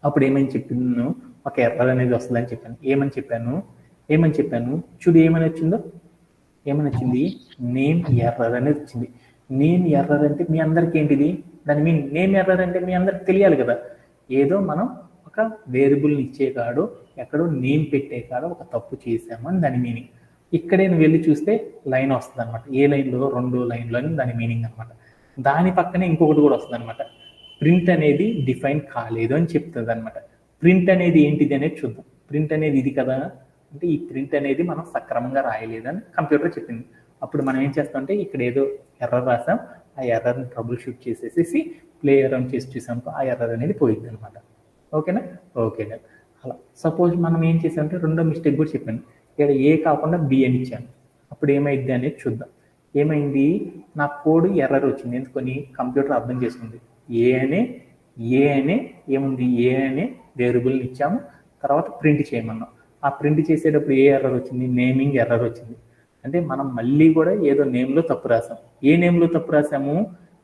అప్పుడు ఏమని చెప్పాను? ఒక ఎర్రర్ అనేది వస్తుందని చెప్పాను. ఏమని చెప్పాను చూడు ఏమని వచ్చిందో. ఏమని వచ్చింది? నేమ్ ఎర్రర్ అనేది వచ్చింది. నేమ్ ఎర్రర్ అంటే మీ అందరికి ఏంటిది? దాని మీనింగ్ నేమ్ ఎర్రర్ అంటే మీ అందరికి తెలియాలి కదా. ఏదో మనం ఒక వేరియబుల్ని ఇచ్చే కాడు ఎక్కడో నేమ్ పెట్టే కాడు ఒక తప్పు చేసామని దాని మీనింగ్. ఇక్కడే నువ్వు వెళ్ళి చూస్తే లైన్ వస్తుంది అనమాట. ఏ లైన్లో? రెండో లైన్లో అని దాని మీనింగ్ అనమాట. దాని పక్కనే ఇంకొకటి కూడా వస్తుంది అనమాట. ప్రింట్ అనేది డిఫైన్ కాలేదు అని చెప్తుంది అనమాట. ప్రింట్ అనేది ఏంటిది అనేది చూద్దాం. ప్రింట్ అనేది ఇది కదా, అంటే ఈ ప్రింట్ అనేది మనం సక్రమంగా రాయలేదని కంప్యూటర్ చెప్పింది. అప్పుడు మనం ఏం చేస్తామంటే ఇక్కడ ఏదో ఎర్రర్ రాసాం, ఆ ఎర్రర్ని ట్రబుల్ షూట్ చేసేసి ప్లే రన్ చేసి చూసాం, ఆ ఎర్రర్ అనేది పోయింది అనమాట. ఓకేనా? ఓకేనా? అలా సపోజ్ మనం ఏం చేసామంటే రెండో మిస్టేక్ కూడా చెప్పాను, ఇక్కడ ఏ కాకుండా బి అని ఇచ్చాను. అప్పుడు ఏమైంది అనేది చూద్దాం. ఏమైంది, నా కోడ్ ఎర్రర్ వచ్చింది. ఎందుకని కంప్యూటర్ అర్థం చేసుకుంది, ఏ అనే ఏముంది, ఏ అనే వేరియబుల్ని ఇచ్చాము, తర్వాత ప్రింట్ చేయమన్నాం. ఆ ప్రింట్ చేసేటప్పుడు ఏ ఎర్రర్ వచ్చింది, నేమింగ్ ఎర్రర్ వచ్చింది. అంటే మనం మళ్ళీ కూడా ఏదో నేమ్లో తప్పు రాసాం. ఏ నేమ్లో తప్పు రాసాము,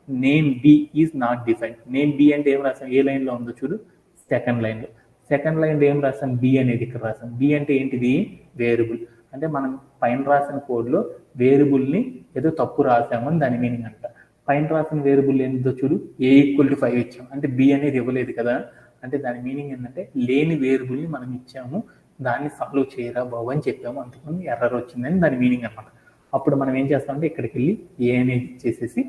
name B is not defined. Name B అంటే ఏం రాసాం, ఏ లైన్లో ఉందో చూడు, సెకండ్ లైన్లో. సెకండ్ లైన్లో ఏం రాసాం, బి అనేది ఇక్కడ రాసాం. బి అంటే ఏంటిది, వేరియబుల్. అంటే మనం పైన రాసిన కోడ్లో వేరియబుల్ని ఏదో తప్పు రాసామని దాని మీనింగ్ అంట. పైన రాసిన వేరియబుల్ ఏందో చూడు, ఏ ఈక్వల్ టు 5 ఇచ్చాము, అంటే బి అనేది ఇవ్వలేదు కదా. అంటే దాని మీనింగ్ ఏంటంటే లేని వేరియబుల్ని మనం ఇచ్చాము, దాన్ని సాల్వ్ చేయరా బాబు అని చెప్పాము, అందుకని ఎర్రర్ వచ్చిందని దాని మీనింగ్ అనమాట. అప్పుడు మనం ఏం చేస్తామంటే ఇక్కడికి వెళ్ళి ఏ అనేది చేసేసి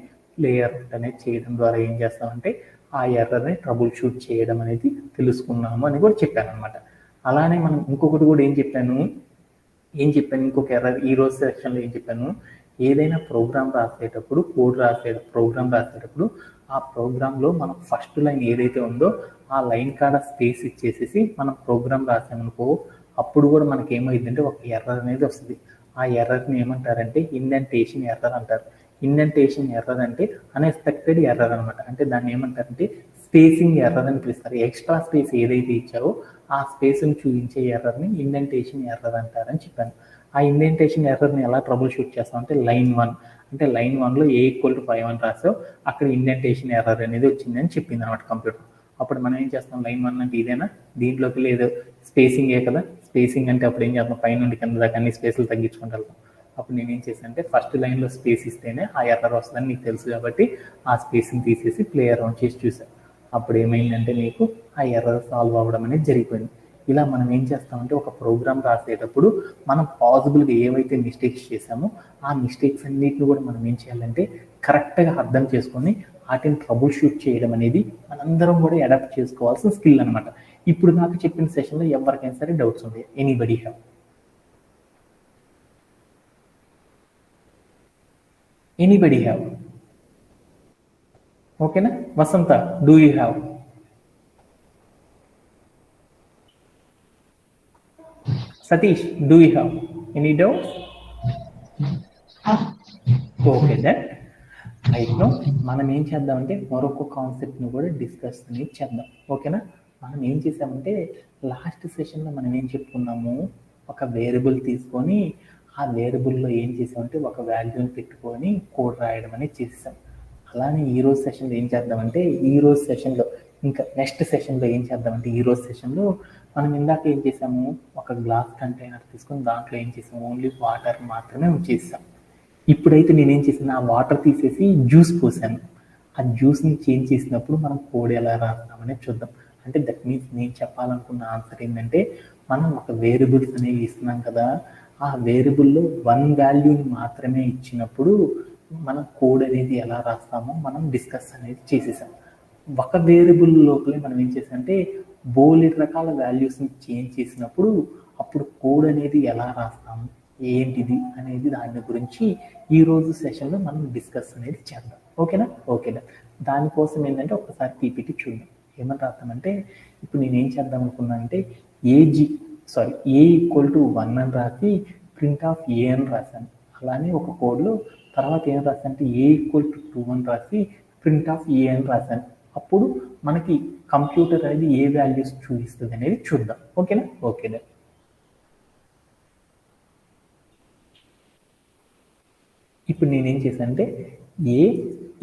లేయర్ అనేది చేయడం ద్వారా ఏం చేస్తామంటే ఆ ఎర్రర్ని ట్రబుల్ షూట్ చేయడం అనేది తెలుసుకున్నాము అని కూడా చెప్పాను అనమాట. అలానే మనం ఇంకొకటి కూడా ఏం చెప్పాను, ఇంకొక ఎర్రర్ ఈ రోజు సెక్షన్లో ఏం చెప్పాను, ఏదైనా ప్రోగ్రామ్ రాసేటప్పుడు ప్రోగ్రామ్ రాసేటప్పుడు ఆ ప్రోగ్రాంలో మనం ఫస్ట్ లైన్ ఏదైతే ఉందో ఆ లైన్ కాడ స్పేస్ ఇచ్చేసేసి మనం ప్రోగ్రామ్ రాసామనుకో, అప్పుడు కూడా మనకి ఏమైందంటే ఒక ఎర్రర్ అనేది వస్తుంది. ఆ ఎర్రర్ని ఏమంటారంటే ఇండెంటేషన్ ఎర్రర్ అంటారు. ఇండెంటేషన్ ఎర్రర్ అంటే అన్ఎక్స్పెక్టెడ్ ఎర్రర్ అనమాట. అంటే దాన్ని ఏమంటారంటే స్పేసింగ్ ఎర్రర్ అని పిలుస్తారు. ఎక్స్ట్రా స్పేస్ ఏదైతే ఇచ్చావో ఆ స్పేస్ని చూపించే ఎర్రర్ని ఇండెంటేషన్ ఎర్రర్ అంటారని చెప్పాను. ఆ ఇండెంటేషన్ ఎర్రర్ని ఎలా ట్రబుల్ షూట్ చేస్తాం అంటే లైన్ 1 అంటే లైన్ 1లో ఏ ఈక్వల్ టు 5 అని రాసావు, అక్కడ ఇండెంటేషన్ ఎర్రర్ అనేది వచ్చిందని చెప్పింది అనమాట కంప్యూటర్. అప్పుడు మనం ఏం చేస్తాం, లైన్ 1 అంటే ఇదేనా, దీంట్లోకి లేదు స్పేసింగే కదా. స్పేసింగ్ అంటే అప్పుడు ఏం చేస్తాం, పై నుండి కింద దాకా అన్ని స్పేస్లు తగ్గించుకుంటూ వెళ్తాం. అప్పుడు నేను ఏం చేశాను అంటే ఫస్ట్ లైన్లో స్పేస్ ఇస్తేనే ఆ ఎర్రర్ వస్తుందని నీకు తెలుసు కాబట్టి ఆ స్పేస్ని తీసేసి ప్లే అరౌండ్ చేసి చూసాను. అప్పుడు ఏమైందంటే నీకు ఆ ఎర్రర్ సాల్వ్ అవ్వడం అనేది జరిగిపోయింది. ఇలా మనం ఏం చేస్తామంటే ఒక ప్రోగ్రామ్ రాసేటప్పుడు మనం పాసిబుల్గా ఏవైతే మిస్టేక్స్ చేసామో ఆ మిస్టేక్స్ అన్నిటిని కూడా మనం ఏం చేయాలంటే కరెక్ట్గా అర్థం చేసుకొని వాటిని ట్రబుల్ షూట్ చేయడం అనేది మనందరం కూడా అడాప్ట్ చేసుకోవాల్సిన స్కిల్ అనమాట. ఇప్పుడు నాకు చెప్పిన సెషన్లో ఎవరికైనా సరే డౌట్స్ ఉన్నాయి, ఎనీబడి హ్యావ్? Anybody have? ఓకేనా? Vasantha, do you have? Satish, do you have any doubts? Okay then. Right now, మనం ఏం చేద్దామంటే మరొక కాన్సెప్ట్ని కూడా డిస్కస్ అనేది చేద్దాం. ఓకేనా? మనం ఏం చేసామంటే లాస్ట్ సెషన్లో మనం ఏం చెప్పుకున్నాము, ఒక వేరియబుల్ తీసుకొని ఆ వేరియబుల్లో ఏం చేసామంటే ఒక వాల్యూని పెట్టుకొని కోడ్ రాయడం అనేది చేసాం. అలానే ఈరోజు సెషన్లో ఏం చేద్దామంటే ఈరోజు సెషన్లో ఇంకా నెక్స్ట్ సెషన్లో ఏం చేద్దామంటే ఈరోజు సెషన్లో మనం ఇందాక ఏం చేసాము, ఒక గ్లాస్ కంటైనర్ తీసుకొని దాంట్లో ఏం చేసాము, ఓన్లీ వాటర్ మాత్రమే ఉంచేసాం. ఇప్పుడైతే నేనేం చేసాను, ఆ వాటర్ తీసేసి జ్యూస్ పోసాను. ఆ జ్యూస్ని చేంజ్ చేసినప్పుడు మనం కోడ్ ఎలా రాస్తామనేది చూద్దాం. అంటే దట్ మీన్స్ నేను చెప్పాలనుకున్న ఆన్సర్ ఏంటంటే మనం ఒక వేరియబుల్స్ అనేవి ఇస్తున్నాం కదా, ఆ వేరియబుల్లో 1 వాల్యూని మాత్రమే ఇచ్చినప్పుడు మనం కోడ్ అనేది ఎలా రాస్తామో మనం డిస్కస్ అనేది చేసేసాం. ఒక వేరియబుల్ లోపలే మనం ఏం చేసామంటే బోలెడు రకాల వాల్యూస్ని చేంజ్ చేసినప్పుడు అప్పుడు కోడ్ అనేది ఎలా రాస్తాము ఏంటిది అనేది దాని గురించి ఈరోజు సెషన్లో మనం డిస్కస్ అనేది చేద్దాం. ఓకేనా? ఓకేనా? దానికోసం ఏంటంటే ఒకసారి పీపీటీ చూద్దాం. ఏమని రాస్తామంటే ఇప్పుడు నేను ఏం చేద్దాం అనుకున్నా అంటే ఏ ఈక్వల్ టు 1 అని రాసి ప్రింట్ ఆఫ్ ఏ అని రాశాను. అలానే ఒక కోడ్లో తర్వాత ఏం రాశానంటే ఏ ఈక్వల్ టు 2 అని రాసి ప్రింట్ ఆఫ్ ఏ అని రాశాను. అప్పుడు మనకి కంప్యూటర్ అనేది ఏ వాల్యూస్ చూపిస్తుంది అనేది చూద్దాం. ఓకేనా? ఓకేనా? ఇప్పుడు నేనేం చేశానంటే ఏ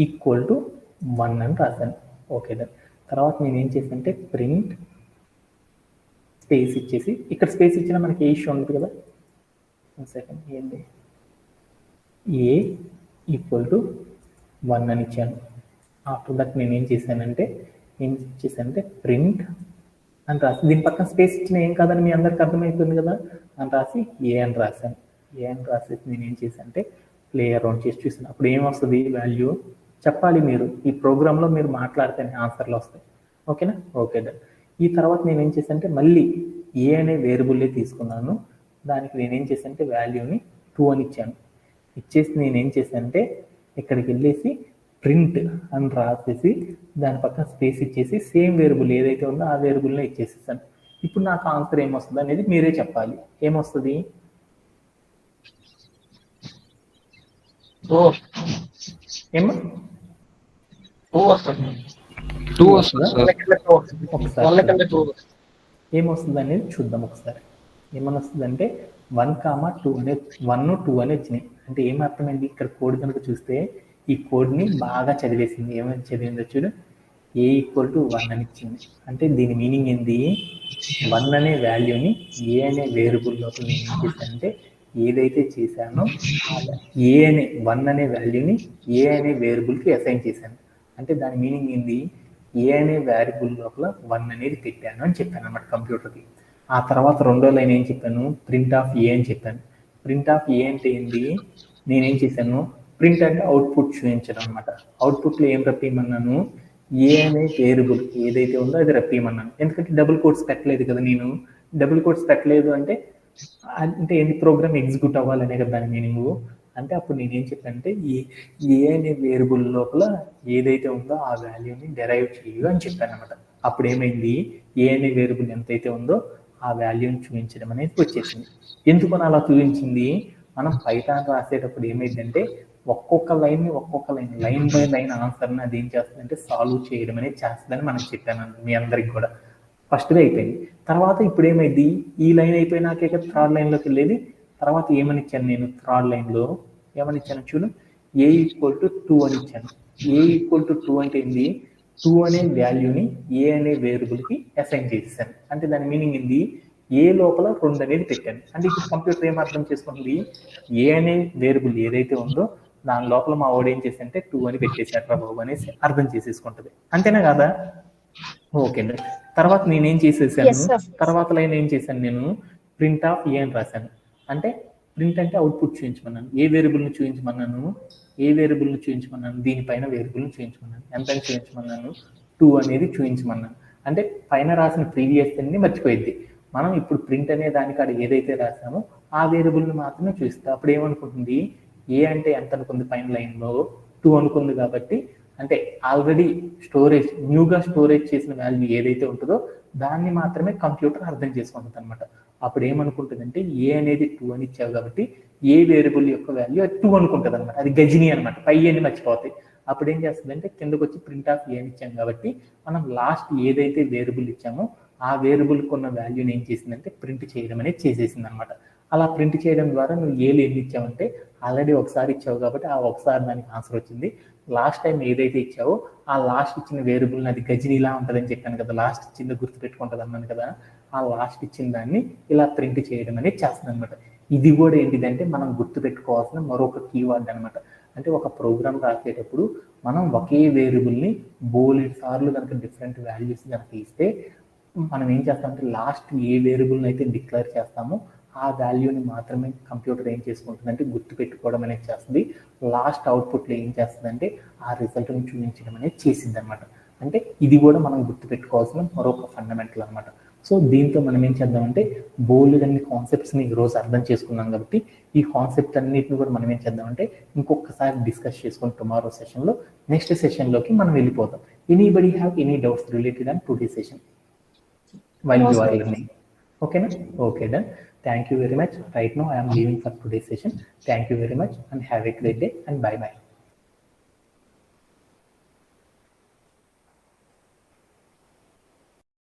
ఈక్వల్ టు 1 అని రాశాను. ఓకేనా? తర్వాత నేనేం చేశానంటే ప్రింట్ స్పేస్ ఇచ్చేసి, ఇక్కడ స్పేస్ ఇచ్చిన మనకి ఏ ఇష్యూ ఉంటుంది కదా, 1 సెకండ్, ఏంటి ఏ ఈక్వల్ టు 1 అని ఇచ్చాను. ఆఫ్టర్ దట్ నేనేం చేశానంటే ప్రింట్ అని రాసి దీని పక్కన స్పేస్ ఇచ్చిన ఏం కాదని మీ అందరికి అర్థమైపోయింది కదా అని రాసి ఏ అని రాశాను. ఏ అని రాసేసి నేనేం చేశానంటే ప్లే అరౌండ్ చేసి చూసాను. అప్పుడు ఏమొస్తుంది వాల్యూ చెప్పాలి మీరు, ఈ ప్రోగ్రాంలో మీరు మాట్లాడితేనే ఆన్సర్లు వస్తాయి. ఓకేనా? ఓకే. ఈ తర్వాత నేనేం చేశానంటే మళ్ళీ ఏ అనే వేరియబుల్లే తీసుకున్నాను, దానికి నేనేం చేశానంటే వాల్యూని 2 అని ఇచ్చాను. ఇచ్చేసి నేనేం చేశానంటే ఇక్కడికి వెళ్ళేసి ప్రింట్ అని రాసేసి దాని పక్కన స్పేస్ ఇచ్చేసి సేమ్ వేరియబుల్ ఏదైతే ఉందో ఆ వేరియబుల్నే ఇచ్చేసేసాను. ఇప్పుడు నాకు ఆన్సర్ ఏమొస్తుంది అనేది మీరే చెప్పాలి. ఏమొస్తుంది? ఏమో 2 వస్తుంది సార్. ఏమొస్తుంది అనేది చూద్దాం ఒకసారి. ఏమని వస్తుంది అంటే 1, 2 అనే 1, 2 అని వచ్చినాయి. అంటే ఏం అర్థమైంది? ఇక్కడ కోడ్ కనుక చూస్తే ఈ కోడ్ని బాగా చదివేసింది. ఏమని చదివిందో చూడు, ఏ ఈక్వల్ టు 1 అని ఇచ్చింది. అంటే దీని మీనింగ్ ఏంది? 1 అనే వాల్యూని ఏ అనే వేరియబుల్ లోపల నేను ఏం చేశానంటే ఏదైతే చేశానో ఏ అనే 1 అనే వాల్యూని ఏ అనే వేరియబుల్కి అసైన్ చేశాను. అంటే దాని మీనింగ్ ఏంది? ఏ అనే వేరియబుల్ లోపల 1 అనేది పెట్టాను అని చెప్పాను అన్నమాట కంప్యూటర్కి. ఆ తర్వాత రెండో లైన్ ఏం చెప్పాను? ప్రింట్ ఆఫ్ ఏ అని చెప్పాను. ప్రింట్ ఆఫ్ ఏ అంటే ఏంది? నేనేం చేశాను? ప్రింట్ అంటే అవుట్పుట్ చూపించడం అనమాట. అవుట్పుట్లో ఏం రప్పియమన్నాను? ఏ అనే వేరియబుల్ ఏదైతే ఉందో అది రప్పియమన్నాను. ఎందుకంటే డబుల్ కోట్స్ పెట్టలేదు కదా నేను. డబుల్ కోట్స్ పెట్టలేదు అంటే ఏంటి? ప్రోగ్రామ్ ఎగ్జిక్యూట్ అవ్వాలనే కదా దాని మీనింగ్. అంటే అప్పుడు నేనేం చెప్పానంటే ఏ అనే వేరియబుల్ లోపల ఏదైతే ఉందో ఆ వాల్యూని డెరైవ్ చేయు అని చెప్పాను అనమాట. అప్పుడు ఏమైంది? ఏ అనే వేరియబుల్ ఎంతైతే ఉందో ఆ వాల్యూని చూపించడం అనేది వచ్చేసింది. ఎందుకని అలా చూపించింది? మనం పైథాన్ రాసేటప్పుడు ఏమైందంటే ఒక్కొక్క లైన్ బై లైన్ ఆన్సర్ని అది ఏం చేస్తుందంటే సాల్వ్ చేయడం అనేది చేస్తుందని మనం చెప్పాను మీ అందరికి కూడా. ఫస్ట్గా అయిపోయింది. తర్వాత ఇప్పుడు ఏమైంది? ఈ లైన్ అయిపోయినాకే కదా థర్డ్ లైన్లోకి వెళ్ళేది. తర్వాత ఏమని ఇచ్చాను నేను? థర్డ్ లైన్లో ఏమని ఇచ్చాను చూడు, ఏ ఈక్వల్ టు 2 అని ఇచ్చాను. ఏ ఈక్వల్ టు 2 అంటే ఏంది? 2 అనే వాల్యూని ఏ అనే వేరియబుల్కి అసైన్ చేసేసాను. అంటే దాని మీనింగ్ ఏంది? ఏ లోపల 2 అనేది పెట్టాను. అంటే ఇప్పుడు కంప్యూటర్ ఏం అర్థం చేసుకుంటుంది? ఏ అనే వేరియబుల్ ఏదైతే ఉందో దాని లోపల మా వాడు ఏం చేశానంటే 2 అని పెట్టేశాడు రా బాబు అనేసి అర్థం చేసేసుకుంటుంది. అంతేనా కదా? ఓకే. తర్వాత నేనేం చేసేసాను? తర్వాత లైన్ ఏం చేశాను నేను? ప్రింట్ ఆఫ్ ఏ అని రాశాను. అంటే ప్రింట్ అంటే అవుట్పుట్ చూపించమన్నాను. ఏ వేరియబుల్ని చూపించమన్నాను? ఏ వేరియబుల్ని చూపించమన్నాను? దీనిపైన వేరియబుల్ని చూపించమన్నాను. ఎంత చూపించమన్నాను? 2 అనేది చూపించమన్నాను. అంటే పైన రాసిన ప్రీవియస్ అన్ని మర్చిపోయింది. మనం ఇప్పుడు ప్రింట్ అనే దానికి అక్కడ ఏదైతే రాసామో ఆ వేరియబుల్ని మాత్రమే చూస్తా. అప్పుడు ఏమనుకుంటుంది? ఏ అంటే ఎంత అనుకుంది? పైన లైన్లో 2 అనుకుంది కాబట్టి అంటే ఆల్రెడీ న్యూగా స్టోరేజ్ చేసిన వాల్యూ ఏదైతే ఉంటుందో దాన్ని మాత్రమే కంప్యూటర్ అర్థం చేసుకుంటుంది అనమాట. అప్పుడు ఏమనుకుంటుందంటే ఏ అనేది 2 అని ఇచ్చావు కాబట్టి ఏ వేరియబుల్ యొక్క వాల్యూ 2 అనుకుంటుంది అనమాట. అది గజిని అనమాట. పై అని మర్చిపోతాయి. అప్పుడు ఏం చేస్తుందంటే కిందకు వచ్చి ప్రింట్ ఆఫ్ ఏ అని ఇచ్చాం కాబట్టి మనం లాస్ట్ ఏదైతే వేరియబుల్ ఇచ్చామో ఆ వేరియబుల్కి ఉన్న వాల్యూని ఏం చేసిందంటే ప్రింట్ చేయడం అనేది చేసేసింది అనమాట. అలా ప్రింట్ చేయడం ద్వారా నువ్వు ఏలు ఎన్ని ఇచ్చావంటే ఆల్రెడీ ఒకసారి ఇచ్చావు కాబట్టి ఆ ఒకసారి దానికి ఆన్సర్ వచ్చింది. లాస్ట్ టైం ఏదైతే ఇచ్చావో ఆ లాస్ట్ ఇచ్చిన వేరియబుల్ని అది గజినిలా ఉంటుందని చెప్పాను కదా, లాస్ట్ ఇచ్చింది గుర్తు పెట్టుకుంటుంది అన్నాను కదా, ఆ లాస్ట్ ఇచ్చిన దాన్ని ఇలా ప్రింట్ చేయడం అనేది చేస్తుంది అనమాట. ఇది కూడా ఏంటిదంటే మనం గుర్తు పెట్టుకోవాల్సిన మరొక కీవర్డ్ అనమాట. అంటే ఒక ప్రోగ్రామ్ రాసేటప్పుడు మనం ఒకే వేరియబుల్ని బోలెడు సార్లు కనుక డిఫరెంట్ వాల్యూస్ కనుక ఇస్తే మనం ఏం చేస్తామంటే లాస్ట్ ఏ వేరియబుల్ని అయితే డిక్లేర్ చేస్తామో ఆ వాల్యూని మాత్రమే కంప్యూటర్ ఏం చేసుకుంటుందంటే గుర్తు పెట్టుకోవడం అనేది చేస్తుంది. లాస్ట్ అవుట్పుట్లో ఏం చేస్తుందంటే ఆ రిజల్ట్ని చూపించడం అనేది చేసింది అనమాట. అంటే ఇది కూడా మనం గుర్తు పెట్టుకోవాల్సిన మరొక ఫండమెంటల్ అనమాట. సో దీంతో మనం ఏం చేద్దామంటే బోల్డ్ అన్ని కాన్సెప్ట్స్ని ఈరోజు అర్థం చేసుకున్నాం కాబట్టి ఈ కాన్సెప్ట్ అన్నిటిని కూడా మనం ఏం చేద్దామంటే ఇంకొకసారి డిస్కస్ చేసుకుని టుమారో సెషన్లో నెక్స్ట్ సెషన్లోకి మనం వెళ్ళిపోతాం. Anybody have any doubts related and today session while you are learning? Okay na? Okay, done. Thank you very much. Right now I am leaving for today's session. Thank you very much and have a great day and bye bye.